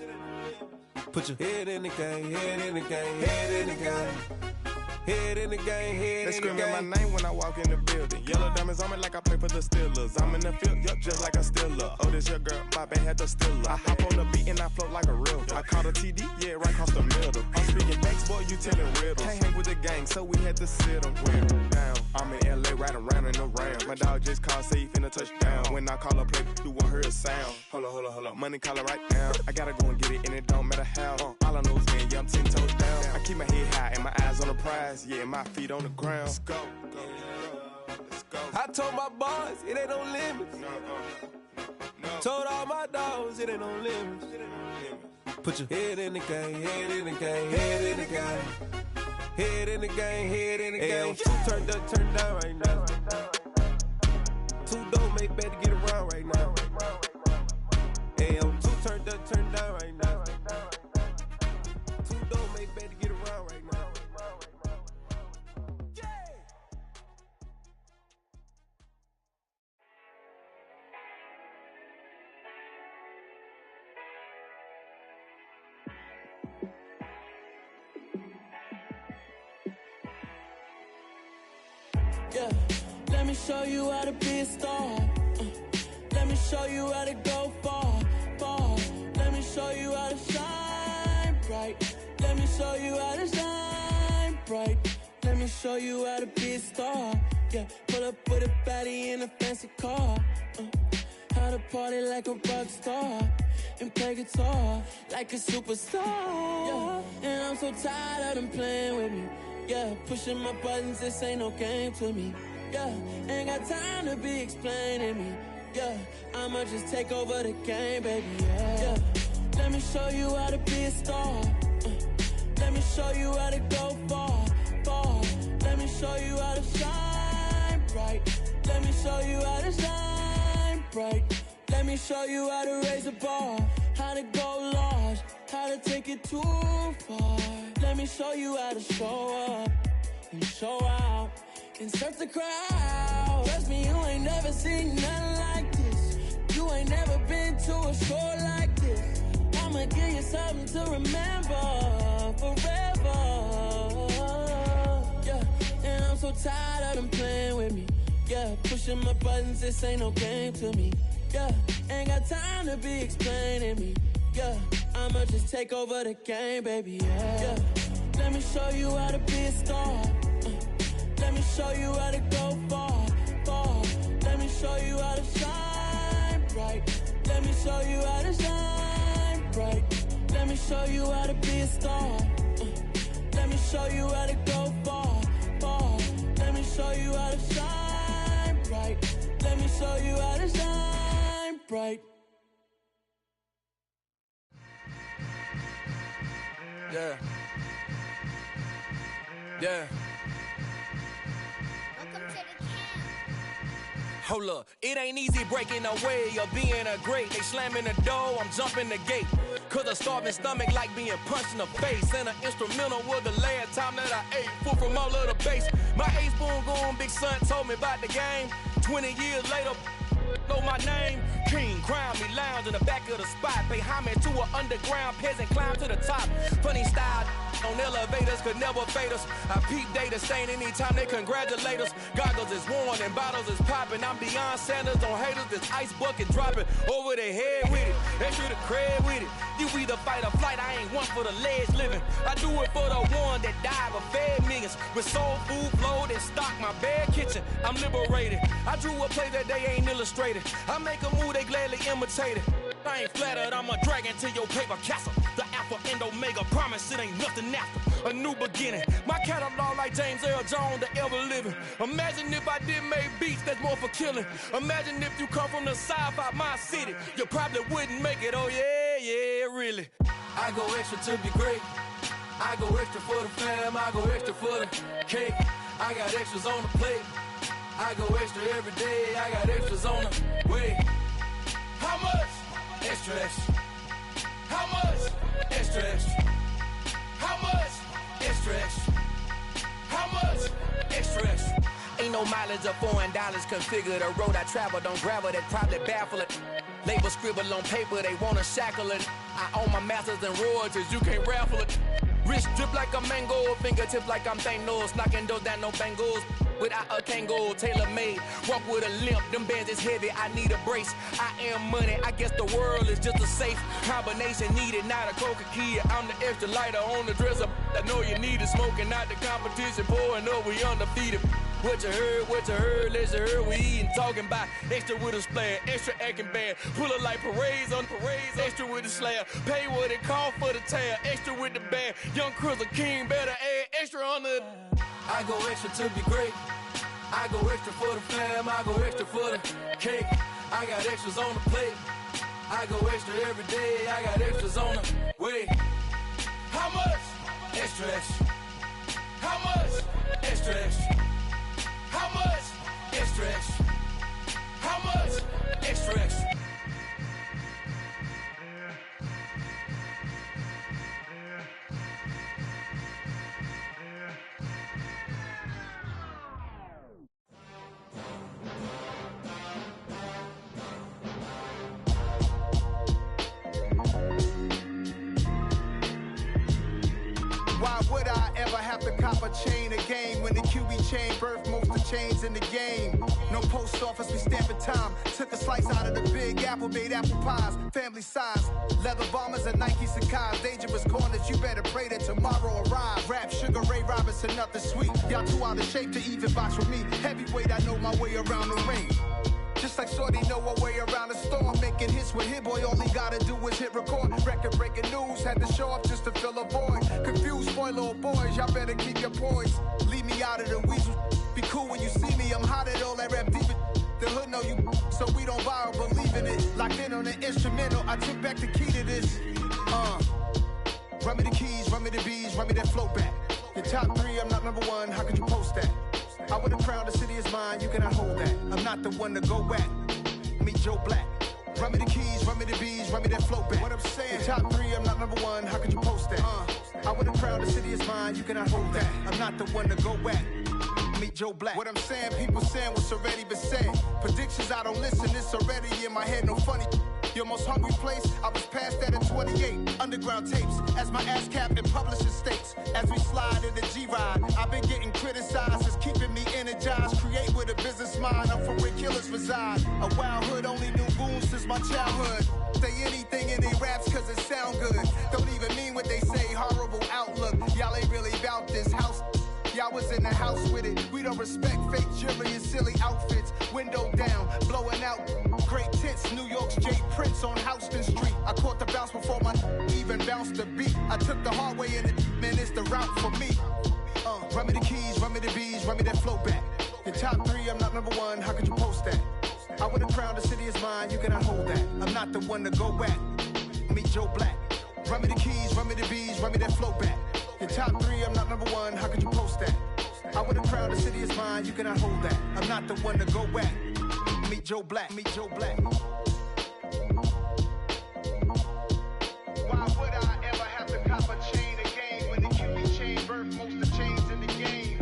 Put your head in the game, head in the game, head in the game. Head in the game, head in the game. They screaming my name when I walk in the building. Yellow diamonds on me like I play for the Steelers. I'm in the field, yup, just like a Steeler. Oh, this your girl, my bad had to steal her. I hop on the beat and I float like a real. I caught a TD, yeah, right across the middle. I'm speaking facts, boy, you telling riddles. Can't hang with the gang, so we had to sit them down. I'm in LA, riding around in the Rams. My dog just called, say he finna touchdown. When I call a play, you won't hear a sound. Hold up, money caller right now. I gotta go and get it, and it don't matter how. All I know is win, yeah, I'm 10 toes down. I keep my head high and my eyes on the prize. Yeah, my feet on the ground. Let's go. I told my boys, it ain't no limits. Told all my dogs, it ain't no limits. Put your head in the game, head in the game, head in the game. Head in the game, head in the game. Two turned up, turned down right now. Two don't make bad to get around right now. Two turned up, turned down right now. Two don't make bad to get around right now. Yeah, let me show you how to be a star. Let me show you how to go far, far. Let me show you how to shine bright. Let me show you how to shine bright. Let me show you how to be a star. Yeah, pull up with a baddie in a fancy car. How to party like a rock star and play guitar like a superstar. Yeah, and I'm so tired of them playing with me. Yeah, pushing my buttons, this ain't no game to me. Yeah, ain't got time to be explaining me. Yeah, I'ma just take over the game, baby. Yeah, let me show you how to be a star. Let me show you how to go far, far. Let me show you how to shine bright. Let me show you how to shine bright. Let me show you how to raise a bar, how to go large, how to take it too far. Let me show you how to show up and show out and surf the crowd. Trust me, you ain't never seen nothing like this. You ain't never been to a show like this. I'ma give you something to remember forever. Yeah, and I'm so tired of them playing with me. Yeah, pushing my buttons, this ain't no game to me. Yeah, ain't got time to be explaining me. Yeah, I'ma just take over the game, baby. Yeah, let me show you how to be a star. Let me show you how to go far, far. Let me show you how to shine bright. Let me show you how to shine bright. Let me show you how to be a star. Let me show you how to go far, far. Let me show you how to shine bright. Let me show you how to shine bright. Yeah. Yeah. Hold up, it ain't easy breaking away or being a great. They slamming the door, I'm jumping the gate. Cause a starving stomach like being punched in the face. And an instrumental was the last time that I ate. Full from all of the bass. My ace boom going big son told me about the game. 20 years later, know my name. King, crown me, lounge in the back of the spot. Pay homage to an underground peasant, climb to the top. Funny style on elevators could never fade us. I peep data stain anytime they congratulate us. Goggles is worn and bottles is popping. I'm Deion Sanders on haters, this ice bucket dropping over their head with it. Extra the cred with it. You either fight or flight, I ain't one for the ledge living. I do it for the one that died but fed millions. With soul food flowed and stock my bad kitchen. I'm liberated. I drew a play that they ain't illustrated. I make a move, they gladly imitate it. I ain't flattered, I'm a dragon to your paper castle. The Alpha and Omega, promise it ain't nothing after. A new beginning. My catalog like James Earl Jones, the ever living. Imagine if I did make beats that's more for killing. Imagine if you come from the south out my city. You probably wouldn't make it, oh yeah, really. I go extra to be great. I go extra for the fam, I go extra for the cake. I got extras on the plate. I go extra every day, I got extras on the way. How much? Extra, extra. How much? Extra, extra. How much? Extra, extra. How much? Extra, extra. Ain't no mileage of $4 configure the road I travel. Don't gravel that probably baffle it. Label scribble on paper, they wanna shackle it. I own my masters and royalties, you can't raffle it. Wrist drip like a mango, fingertip like I'm Thanos, knocking those down, no bangles. Without a Kango, tailor-made, walk with a limp, them bands is heavy, I need a brace. I am money, I guess the world is just a safe combination needed, not a coca key. I'm the extra lighter on the dresser, I know you need it, smoking out the competition, pouring up, we undefeated. What you heard, let's hear we eating, talking about extra with a splash, extra acting bad, pull it like parades on parades, extra with the slayer, pay what it cost for the tail, extra with the band, young Chris a king, better add extra on the... I go extra to be great. I go extra for the fam. I go extra for the cake. I got extras on the plate. I go extra every day. I got extras on the way. How much? Extra, extra. How much? Extra, extra. How much? Extra, extra. How much? Extra, extra. Why would I ever have to cop a chain again when the QB chain birthed most of chains in the game? No post office, we stamping time. Took a slice out of the big apple, made apple pies, family size. Leather bombers and Nike Sacai's, dangerous corners, you better pray that tomorrow arrives. Rap, Sugar Ray Robinson, nothing sweet. Y'all too out of shape to even box with me. Heavyweight, I know my way around the ring. Just like Shorty know her way around the storm. Making hits with Hit Boy, all he gotta do is hit record. Record breaking news, had to show up just to fill a void. Confused, spoiled little boys, y'all better keep your poise. Leave me out of the weasel. Be cool when you see me, I'm hot at all that rap deep. The hood know you, so we don't borrow, believe in it. Locked in on the instrumental, I took back the key to this. Run me the keys, run me the bees, run me that flow back. Your top three, I'm not number one, how could you post that? I would have crowned the city is mine, you cannot hold that. I'm not the one to go back. Meet Joe Black. Run me the keys, run me the bees, run me that flow back. What I'm saying, your top three, I'm not number one, how could you post that? I would have crowned the city is mine, you cannot hold that. I'm not the one to go back. Meet Joe Black. What I'm saying, people saying what's already been said. Predictions, I don't listen, it's already in my head, no funny. Your most hungry place, I was past that at 28. Underground tapes, as my ass cap in publishing states. As we slide in the G-Ride, I've been getting criticized, it's keeping me energized. Create with a business mind, I'm from where killers reside. A wild hood, only knew goons since my childhood. Say anything in they raps cause it sound good. Don't even mean what they say, horrible outlook. Y'all ain't really about this house. Y'all was in the house with it. We don't respect fake jewelry and silly outfits. Window down, blowing out great tits. New York's J. Prince on Houston Street. I caught the bounce before my even bounced the beat. I took the hard way in it, man, it's the route for me. Run me the keys, run me the bees, run me that flow back. Your top three, I'm not number one, how could you post that? I would have crowned the city is mine, you cannot hold that. I'm not the one to go back. Meet Joe Black. Run me the keys, run me the bees, run me that flow back. Your top three, I'm not number one, how could you post that? I would have crowned the city is mine, you cannot hold that. I'm not the one to go back. Meet Joe Black, meet Joe Black. Why would I ever have to cop a chain again when the QB chain birthed most of the chains in the game?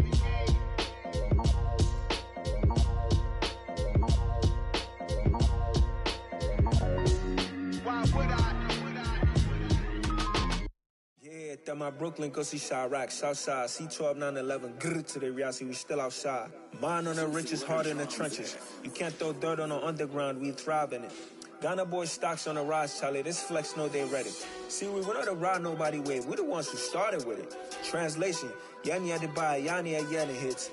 Why would I? Yeah, that my Brooklyn, go see Chirac, Southside, C12, 911, grrr to the reality, we still outside. Mine on the riches, hard in the trenches. You can't throw dirt on the underground, we thrive in it. Ghana boys stocks on the rise, Charlie, this flex know they ready. See, we're not a ride nobody wave, we're the ones who started with it. Translation, Yanni had to buy, Yanni had Yanni hits.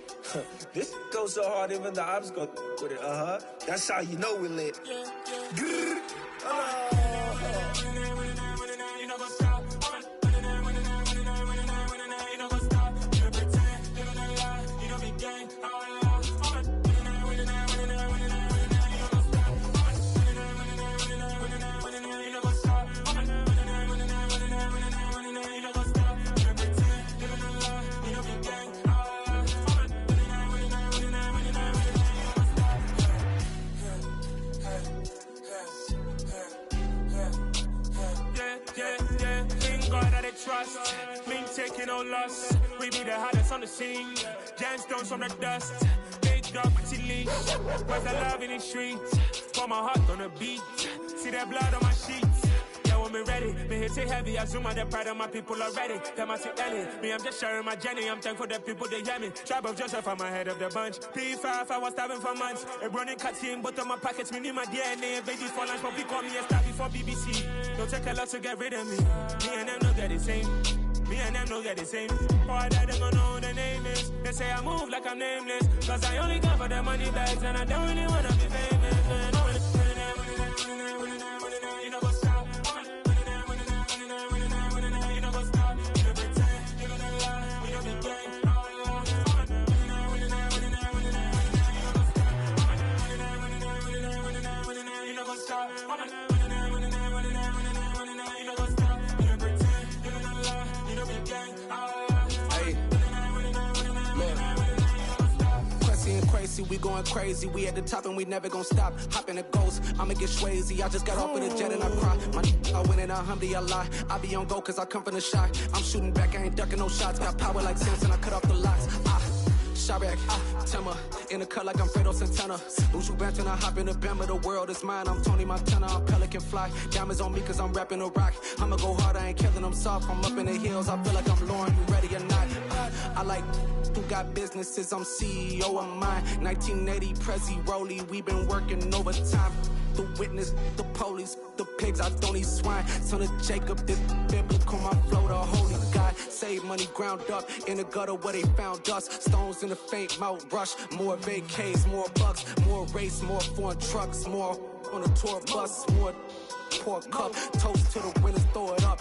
This goes so hard, even the ops go with it, That's how you know we lit. Grrr, trust, been taking no loss. We be the hottest on the scene. Gemstones from the dust. Big dog, pretty leash. Where's the love in the streets? Put my heart on the beat. See that blood on my sheets. Yeah, we're me ready. Me hit it heavy, I zoom on the pride of my people already. Them I see Ellie, me I'm just sharing my journey. I'm thankful the people they hear me. Tribe of Joseph, I'm ahead of the bunch. P5, I was starving for months. A running cut in both of my pockets, me need my DNA. Babies for lunch, but people call me a star before BBC. Don't take a lot to get rid of me. Me and them no get the same. Me and them no get the same. Boy, that them don't know who the name is. They say I move like I'm nameless. Cause I only come for the money bags and I don't really wanna be famous. Man. You know what's up? You know what's up? You don't pretend. You gonna lie. We don't be gang. You know what's up? We going crazy, we at the top and we never gonna stop. Hop in a ghost, I'ma get swayzy. I just got off of the jet and I cry. I win in a Humvee, I lie. I be on go cause I come from the shot. I'm shooting back, I ain't ducking no shots. Got power like Samson, I cut off the locks. Shabak, Timmer, in the cut like I'm Fredo Santana. Ushu Banton, I hop in the Bama, the world is mine. I'm Tony Montana, I'm Pelican Fly. Diamonds on me cause I'm rapping a rock. I'ma go hard, I ain't killing them soft. I'm up in the hills, I feel like I'm Lauren, you ready or not? I like who got businesses, I'm CEO of mine. 1980 Prezi Rolly, we been working overtime. The witness, the police, the pigs, I don't eat swine. Son of Jacob, this biblical, my flow, the holy God. Save money ground up in the gutter where they found us. Stones in the faint mouth rush. More vacays, more bucks, more race, more foreign trucks, more on a tour bus, more pour cup. Toast to the winners, throw it up.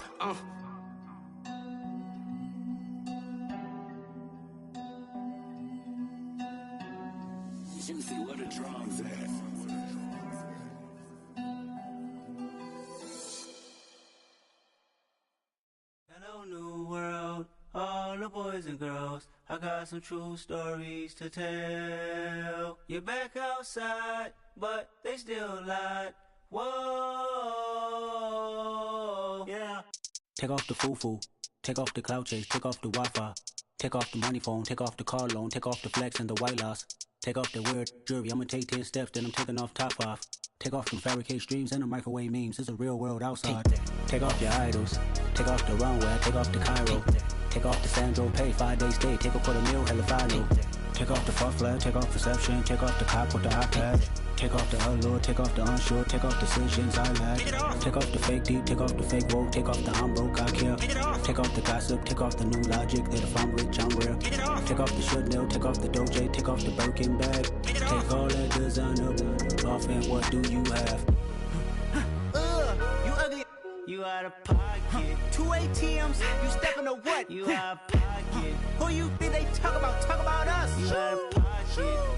Juicy, where the drums at? Hello, new world, all the boys and girls. I got some true stories to tell. You're back outside, but they still lied. Whoa, yeah. Take off the foo-foo, take off the cloud chase, take off the Wi-Fi, take off the money phone, take off the car loan, take off the flex and the white loss. Take off the weird jewelry, I'ma take 10 steps, then I'm taking off top off. Take off them fabricate streams and the microwave memes, it's a real world outside. Take off your idols, take off the runway, take off the Cairo. Take off the Sandro pay, 5 days stay, take a quarter meal, hella follow. Take off the fuck flag, take off perception, take off the cop with the iPad. Take off the allure, take off the unsure, take off decisions I lack. Take off the fake deep, take off the fake woke, take off the I'm broke, I care. Take off the gossip, take off the new logic that if I'm rich, I'm real. Take off the Chanel, take off the Doja, take off the Birkin bag. Take all that designer off and what do you have? You ugly. You out of pocket. 2 ATMs, you stepping to what? You out of pocket. Who you think they talk about? Talk about us. You out of pocket.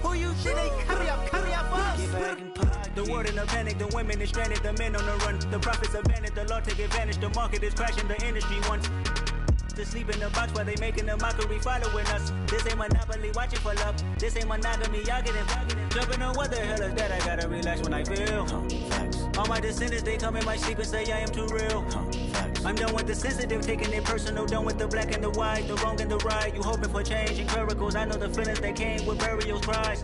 Who you think they carry up for us? Get back in pocket. The world in a panic, the women is stranded, the men on the run. The profits abandoned, the law take advantage. The market is crashing, the industry wants to sleep in the box while they making a mockery following us. This ain't monopoly, watching for love. This ain't monogamy, y'all getting jumping on what the hell is that? I gotta relax when I feel. All my descendants, they come in my sleep and say I am too real. I'm done with the sensitive, taking it personal. Done with the black and the white, the wrong and the right. You hoping for change and miracles. I know the feelings that came with burial cries.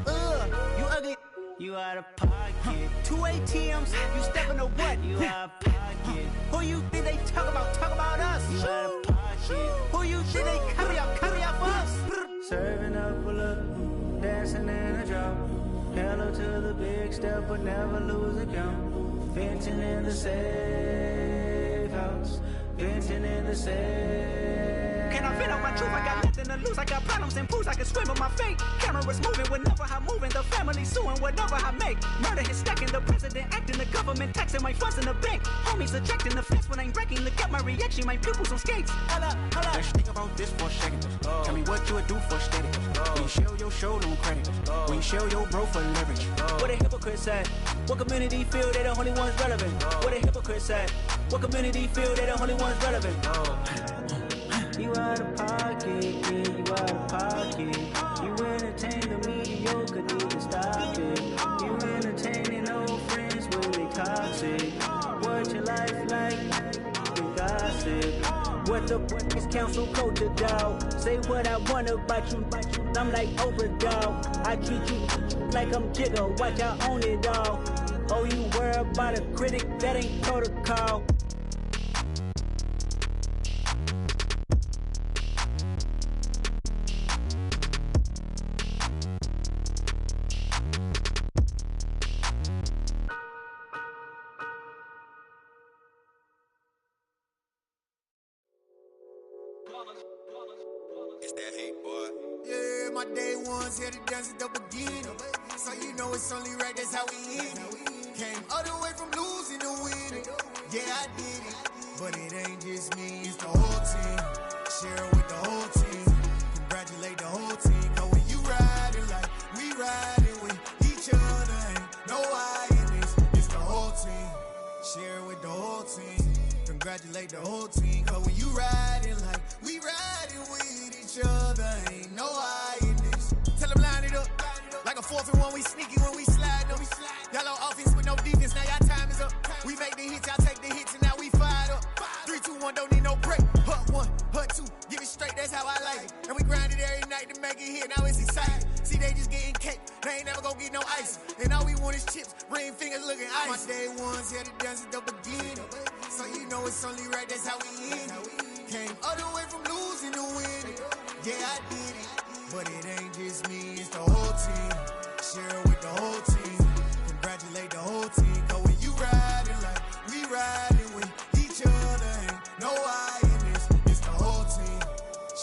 You ugly. You out of pocket. 2 ATMs, you stepping to what? You out of pocket. Who you think they talk about? Talk about us. You out of pocket. Who you think they carry up for us? Serving up a look, dancing in a drop. Hello to the big step, but never lose a count. Venting in the safe house. Venting in the safe. Can I fit out my truth? I got nothing to lose. I got problems and pools. I can swim with my fate. Cameras moving whenever I'm moving. The family suing whatever I make. Murder is stacking. The president acting. The government taxing my funds in the bank. Homies ejecting the fence when I'm breaking. Look at my reaction. My pupils on skates. Holla, holla. Let's think about this for a second. Tell me what you would do for steady. When you show your show, no credit. When you show your bro for leverage. What a hypocrite said. What community feel they the only ones relevant? What a hypocrite said. What community feel they the only ones relevant? You out of pocket, yeah, you out of pocket. You entertain the mediocre, need to stop it. You entertaining old friends when they toxic. What your life like? You gossip. What the is council code to doubt? Say what I want about you. I'm like overdog. I treat you like I'm Jigga. Watch I own it all. Oh, you worry about by the critic, that ain't protocol. It's that hate, boy. Yeah, my day ones here to dance at the beginning. So you know it's only right, that's how we end it. Came all the way from losing to winning. Yeah, I did it. But it ain't just me, it's the whole team. Share it with the whole team. Congratulate the whole team. Cause when you riding like we riding with each other, ain't no I in this. It's the whole team. Share it with the whole team. Congratulate the whole team. Cause when you riding like we riding with each other, ain't no I in this. Tell them line it up. Like a 4th and 1, we sneaky when we slide them. Y'all on offense with no defense, now y'all time is up. We make the hits, y'all take the hits, and now we fired up. 3, 2, 1, don't need no break. Hut 1, hut 2, give it straight, that's how I like it. And we grind it every night to make it hit, now it's exciting. See, they just getting cake, they ain't never gonna get no ice. And all we want is chips, ring fingers looking ice. My day ones here to dance at the beginning. So you know it's only right, that's how we end it. Came all the way from losing to winning. Yeah, I did it. But it ain't just me, it's the whole team. Share it with the whole team. Congratulate the whole team. Cause when you riding like we riding with each other, ain't no I in this. It's the whole team.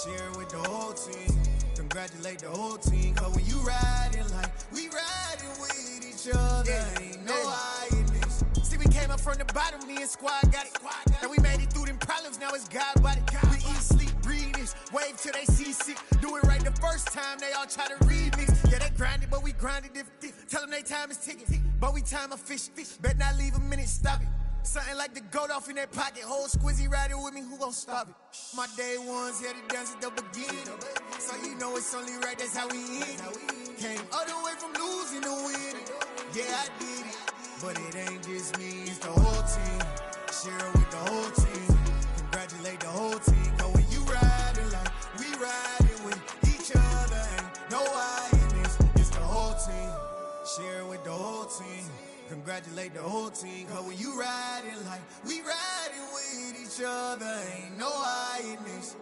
Share it with the whole team. Congratulate the whole team. Cause when you riding like we riding with each other, ain't no I in this. See, we came up from the bottom, me and squad got it. And we made it through them problems, now it's God body. We eat, sleep, breathe this, wave till they see sick. Do it right the first time, they all try to remix. Yeah, they grinded, but we grinded different. Tell them they time is ticking, but we time a fish. Bet not leave a minute, stop it. Something like the goat off in their pocket. Whole squizzy riding with me, who gon' stop it? My day ones here to dance at the beginning. So you know it's only right, that's how we end it. Came all the way from losing to winning. Yeah, I did it. But it ain't just me, it's the whole team. Share it with the whole team. Congratulate the whole team. Cause when you riding like we riding with each other, ain't no I in this. It's the whole team. Share it with the whole team. Congratulate the whole team. Cause when you riding like we riding with each other, ain't no I in this.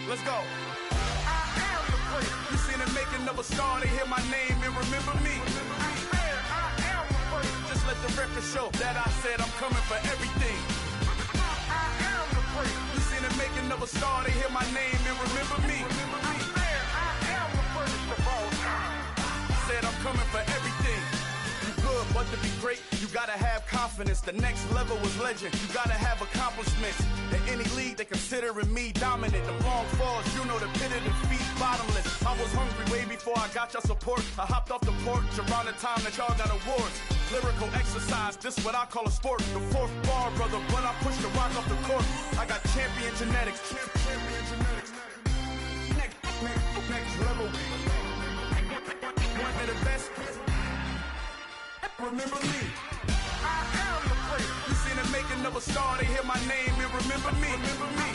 Let's go. You seen the making of a star, they hear my name and remember me. Just let the record show that I said I'm coming for everything. You seen the making of a star, they hear my name and remember me. Said I'm coming for everything. You good, but to be great, you gotta have confidence. The next level was legend. You gotta have accomplishments. In any league, they considering me dominant. The long falls, you know the pit of defeat, bottomless. I was hungry way before I got your support. I hopped off the porch around the time that y'all got awards. Lyrical exercise, this what I call a sport. The 4th bar, brother, but I push the rock off the court. I got champion genetics. Next level. One of the best. Remember me. I am the place. You seen the making of a star, they hear my name and remember me. Remember me.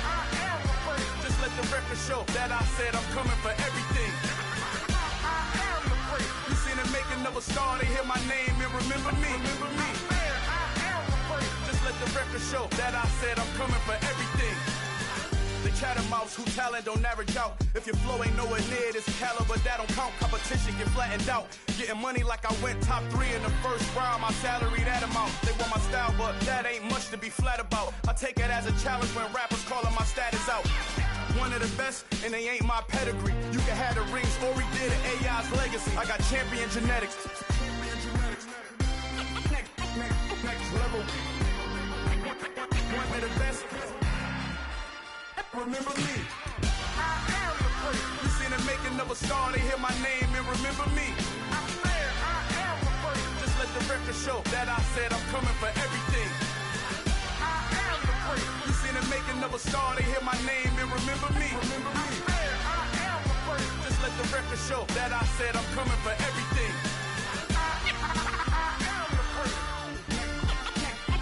I am the place. Just let the record show that I said I'm coming for everything. I am the place. You seen the making of a star, they hear my name and remember me. Remember me. I am the place. Just let the record show that I said I'm coming for everything. The chattermouths who talent don't average out. If your flow ain't nowhere near this caliber, that don't count. Competition get flattened out. Getting money like I went top 3 in the first round. My salary that amount. They want my style, but that ain't much to be flat about. I take it as a challenge when rappers calling my status out. One of the best, and they ain't my pedigree. You can have the rings, or we did it, AI's legacy. I got champion genetics. remember me. I am the prince. You see the making of a star, they hear my name and remember me. I said I am the prince. Just let the record show that I said I'm coming for everything. I am the prince. You see the making of a star, they hear my name and remember me. Remember me. I said I am the prince. Just let the record show that I said I'm coming for everything.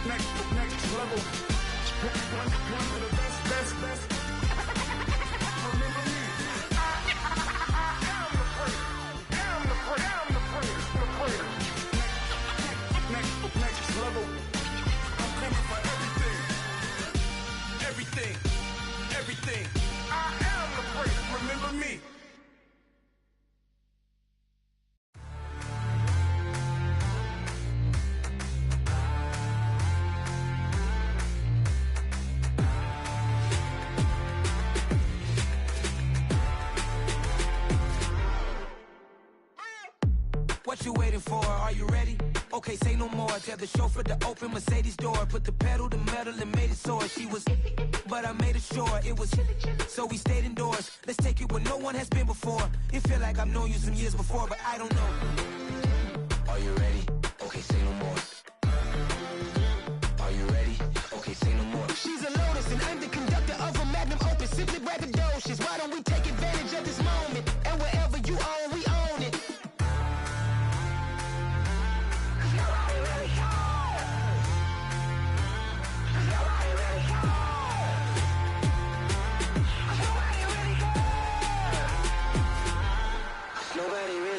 Next level. One of the best. Remember me. I am the prince. Am the prince. Next level. I'm coming for everything. I am the prince. Remember me. What you waiting for? Are you ready? Okay, say no more. Tell the chauffeur to open Mercedes door. Put the pedal to metal and made it soar. She was, but I made it sure it was. So we stayed indoors. Let's take it where no one has been before. It feel like I've known you some years before, but I don't know. Are you ready? Okay, say no more. Are you ready? Okay, say no more. She's a Lotus and I'm the conductor of a Magnum Opus. Simply braggadocious. Why don't we take advantage of this moment? And wherever you own, we own it.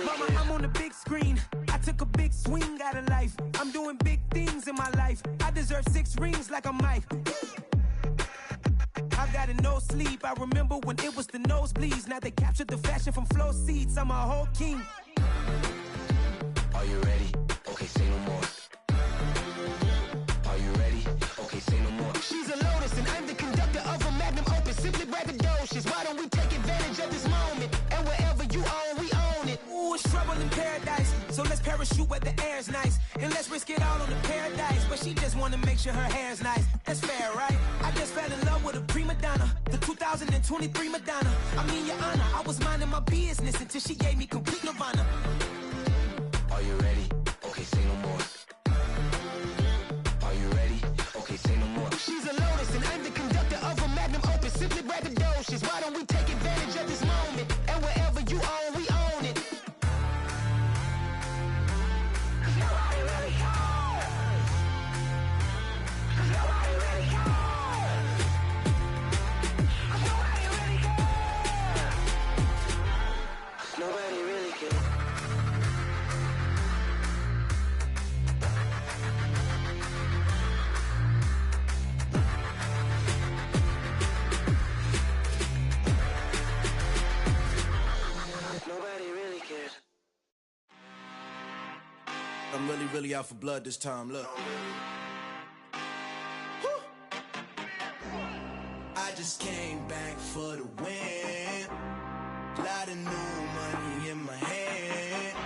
Mama, I'm on the big screen. I took a big swing out of life. I'm doing big things in my life. I deserve 6 rings like I'm Mike. I've got no sleep. I remember when it was the nosebleeds. Now they captured the fashion from flow seats. I'm a whole king. Are you ready? Okay, say no more. Are you ready? Okay, say no more. She's a Lotus and I'm the conductor of a Magnum Opus. Simply braggadocious. Why don't we take advantage of this moment? And wherever you own, we own it. Ooh, it's trouble in paradise. So let's parachute where the air's nice. And let's risk it all on the paradise. But she just wanna make sure her hair's nice. That's fair, right? I just fell in love with a prima donna. The 2023 Madonna. I mean, your honor, I was minding my business until she gave me complete nirvana. Are you ready? Okay, say no more. Are you ready? Okay, say no more. She's a Lotus and I'm the conductor of a Magnum Opus. Simply braggadocious. Why don't we take advantage of this moment? And wherever you own, we own it. Nobody really cares. Nobody really cares. Nobody really cares. Nobody really cares. Nobody really cares. I'm really out for blood this time, look. I just came back for the win. Lot of new money in my hand.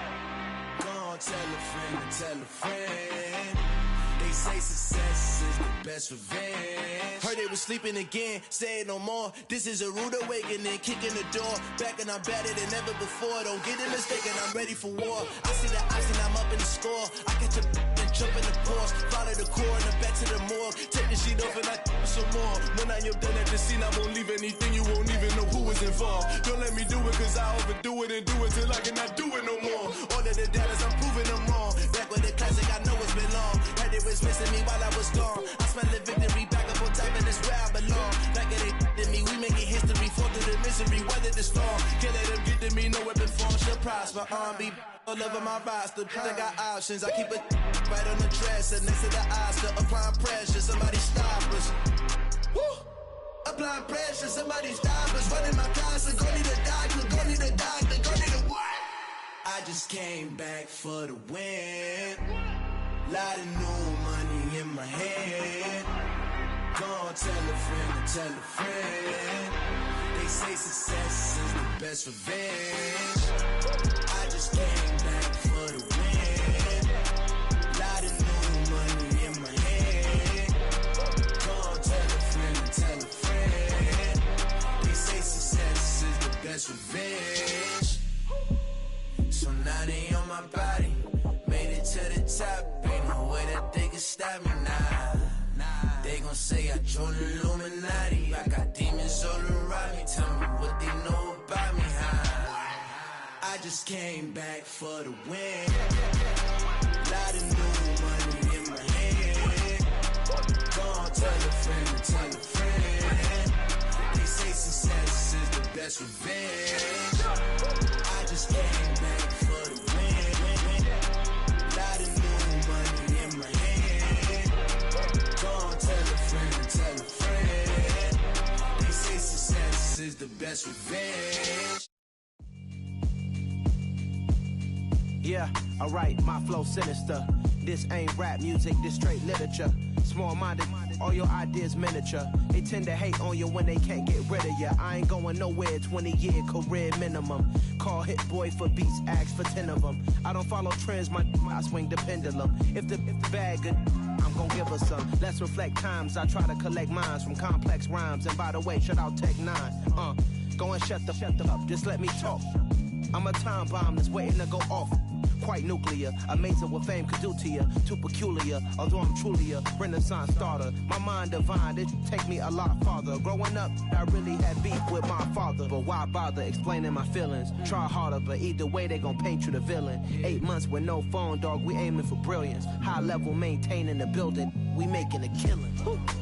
Gonna tell a friend. They say success is the best revenge. Heard they was sleeping again, say it no more. This is a rude awakening, kicking the door. Back and I'm better than ever before. Don't get it mistaken, I'm ready for war. I see the ice and I'm up in the score. I catch a and jump in the course. Follow the core and I'm back to the morgue. Take the sheet off and I some more. When I am done at the scene, I won't leave anything. You won't even know who was involved. Don't let me do it cause I overdo it and do it till I cannot do it no more. All of the doubters, I'm proving them wrong. Back with the classic, I know it's been long. Heard they was missing me while I was gone. I smell the victory back up on top and it's where I belong. Like it ain't to me, we making history. Fall through the misery, weather the storm. Can't let them get to me, no weapon form shall prosper. R&B all over my roster. I got options, I keep it right on the dresser. Next to the Oscar, applying pressure. Somebody stop us. Woo! Applying pressure, somebody stop us. Running my closet, go need a doctor, go need a doctor, go need a what? I just came back for the win. Lot of new money in my hand. Gonna tell a friend. They say success is the best revenge. I just came back for the win. Lot of new money in my hand. Gonna tell a friend. gon' say I joined the Illuminati. I got demons all around me. Tell me what they know about me, I just came back for the win. Lot of new money in my hand. Go on, tell a friend, tell a friend. They say success is the best revenge. I just came back for the win. Lot of new money in my hand. Go on, tell a friend. They say success is the best revenge. Yeah, alright, my flow sinister. This ain't rap music, this straight literature. Small-minded, all your ideas miniature. They tend to hate on you when they can't get rid of you. I ain't going nowhere, 20-year career minimum. Call Hit Boy for beats, ask for 10 of them. I don't follow trends, I swing the pendulum. If the bag good, I'm gon' give her some. Let's reflect times, I try to collect minds from complex rhymes. And by the way, shout out Tech 9. Go and shut the up, just let me talk. I'm a time bomb that's waiting to go off. Quite nuclear, amazing what fame could do to you. Too peculiar, although I'm truly a renaissance starter. My mind divine, it take me a lot farther. Growing up, I really had beef with my father. But why bother explaining my feelings? Try harder, but either way they gon' paint you the villain. 8 months with no phone, dog, we aiming for brilliance. High level maintaining the building, we making a killing.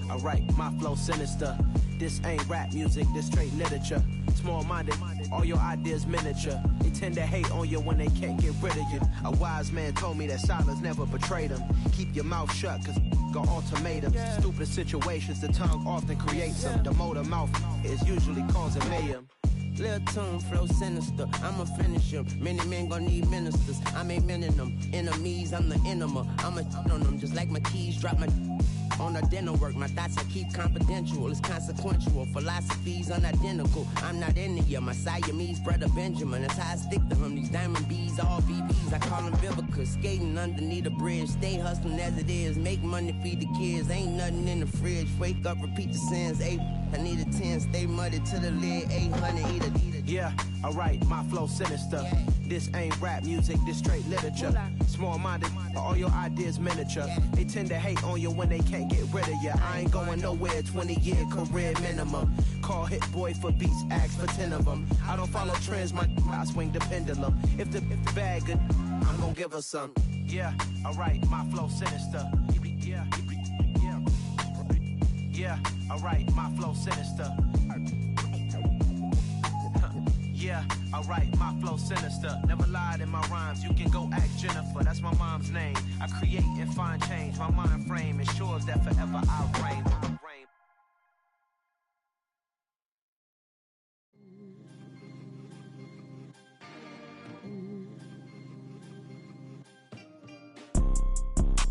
Alright, my flow sinister. This ain't rap music, this straight literature. Small-minded, all your ideas miniature. They tend to hate on you when they can't get rid of you. A wise man told me that silence never betrayed him. Keep your mouth shut, cause got ultimatums. Stupid situations, the tongue often creates them. The motor mouth is usually causing mayhem. Lil' tune, flow sinister, I'ma finish him. Many men gon' need ministers, I'm a men in them. Enemies, I'm the enema, I'ma on them. Just like my keys, drop my on the dental work. My thoughts I keep confidential, it's consequential. Philosophies unidentical, I'm not into you. My Siamese brother Benjamin, that's how I stick to him. These diamond bees, all BBs, I call them Vivica. Skating underneath a bridge, stay hustling as it is. Make money, feed the kids, ain't nothing in the fridge. Wake up, repeat the sins, I need a 10, stay muddy to the lid, 800, eat a. Yeah, alright, my flow sinister. This ain't rap music, this straight literature. Small-minded, all your ideas miniature. They tend to hate on you when they can't get rid of you. I ain't going nowhere, 20-year career minimum. Call Hit Boy for beats, ask for 10 of them. I don't follow trends, I swing the pendulum. If the bag good, I'm gon' give her some. Yeah, alright, my flow sinister. Yeah, alright, my flow sinister. Yeah, alright, my flow sinister. Never lied in my rhymes, you can go ask Jennifer. That's my mom's name. I create and find change. My mind frame ensures that forever I reign.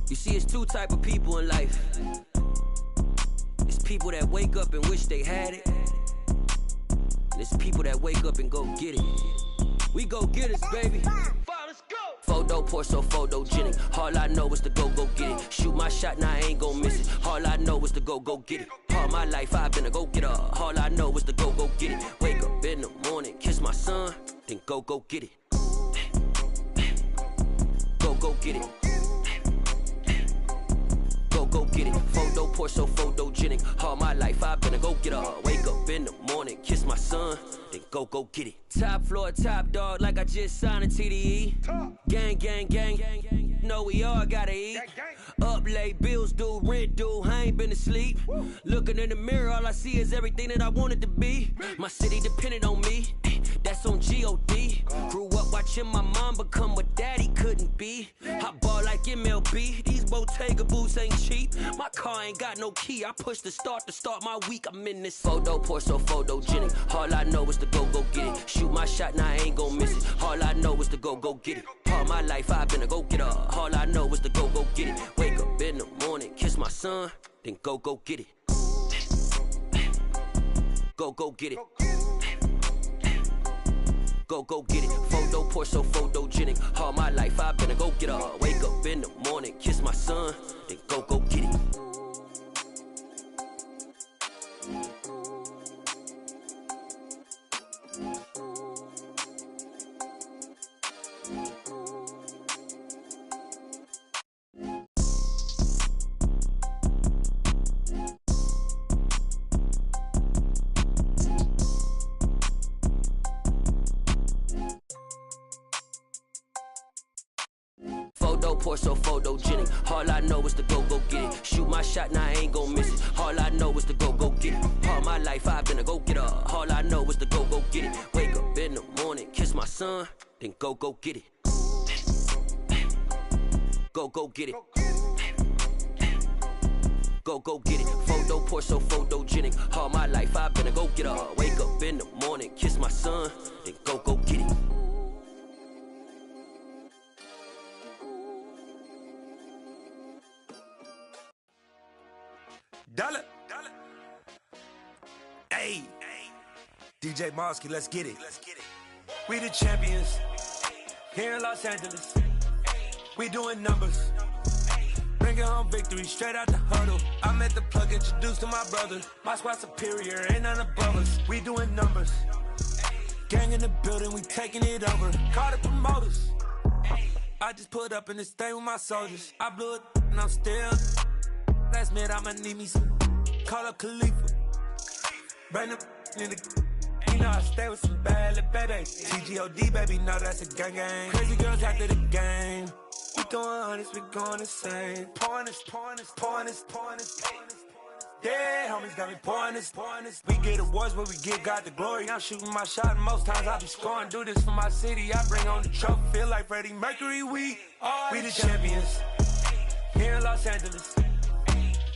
You see, it's two type of people in life. It's people that wake up and wish they had it. And it's people that wake up and go get it. We go get it, baby. Photo, Porso, photogenic. All I know is to go get it. Shoot my shot, now I ain't gon' miss it. All I know is to go get it. All my life I've been a go-getter. All I know is to go get it. Wake up in the morning, kiss my son, then go get it. Go get it. Go get it. Photo, Porso, photogenic. All my life I've been a go-getter. Wake up in the morning, kiss my son, then go get it. Top floor, top dog, like I just signed a TDE. Gang. Know we all gotta eat. Up late, bills due, rent due, I ain't been asleep. Looking in the mirror, all I see is everything that I wanted to be. My city depended on me, that's on G.O.D. Grew up watching my mom become what daddy couldn't be. I ball like MLB, these Bottega boots ain't cheap. My car ain't got no key, I push the start to start my week. I'm in this photo, Porso, photogenic. All I know is to go get it. Shoot my shot, now I ain't gon' miss it. All I know is to go get it. All my life I've been a go-getter. All I know is to go get it. Wake up in the morning, kiss my son, then go get it. Go get it. Go get it. Photo, Porso, photogenic. All my life I've been a go-getter. Wake up in the morning, kiss my son, then go get it. Photo, pour so photogenic. All I know is to go get it. Shoot my shot, now I ain't gon' miss it. All I know is to go get it. All my life I've been a go-getter. All I know is to go get it. Wake up in the morning, kiss my son, then go get it. Go get it. Go get it. Photo, pour so photogenic. All my life I've been a go-getter. Wake up in the morning, kiss my son, then go get it. Dollar. Hey. DJ Mosky, let's get it. We the champions. Here in Los Angeles. We doing numbers. Bringing home victory straight out the huddle. I'm at the plug, introduced to my brother. My squad superior, ain't none above us. We doing numbers. Gang in the building, we taking it over. Call the promoters. I just put up in this thing with my soldiers. I blew it and I'm still. Last minute I'ma need me some. Call up Khalifa. Bring them in the. You know I stay with some bad little babies. TGOD baby, know that's a gang. Crazy girls after the game. We going honest, we going insane. Pouring this. Yeah, homies got me pouring this. We get awards, but we give God the glory. I'm shooting my shot, and most times I be scoring. Do this for my city, I bring on the trophy. Feel like Freddie Mercury, we the champions. Here in Los Angeles,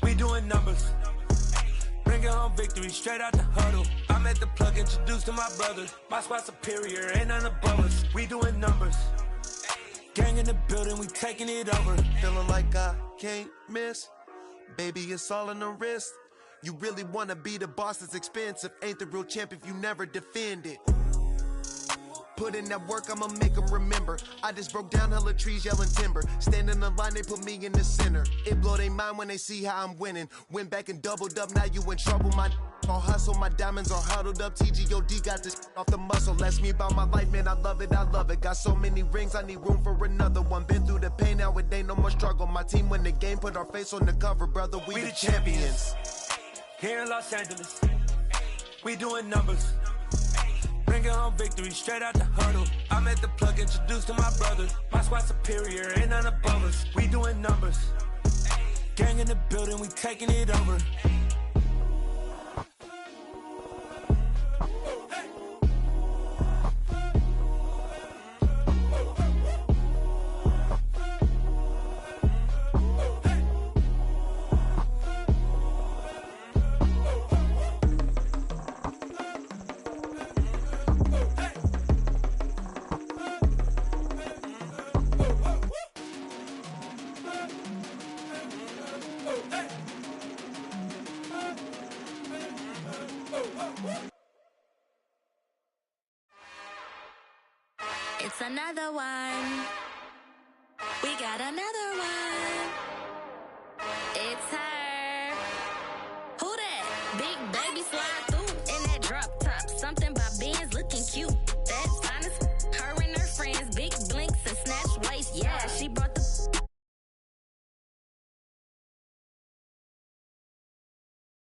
we doing numbers. Bringing home victory straight out the huddle. I'm at the plug, introduced to my brother. My squad superior, ain't none above us. We doing numbers. Gang in the building, we taking it over. Feeling like I can't miss. Baby, it's all in the wrist. You really wanna be the boss, it's expensive. Ain't the real champ if you never defend it. Put in that work, I'ma make them remember. I just broke down hella trees, yelling timber. Stand in the line, they put me in the center. It blow their mind when they see how I'm winning. Went back and doubled up, now you in trouble. My all hustle, my diamonds are huddled up. TGOD got this off the muscle. Ask me about my life, man, I love it. Got so many rings, I need room for another one. Been through the pain, now it ain't no more struggle. My team win the game, put our face on the cover, brother. We the champions. Here in Los Angeles, we doing numbers. Bringing home victory straight out the huddle. I'm at the plug, introduced to my brother. My squad superior, ain't none above us. We doing numbers. Gang in the building, we taking it over. It's another one. We got another one.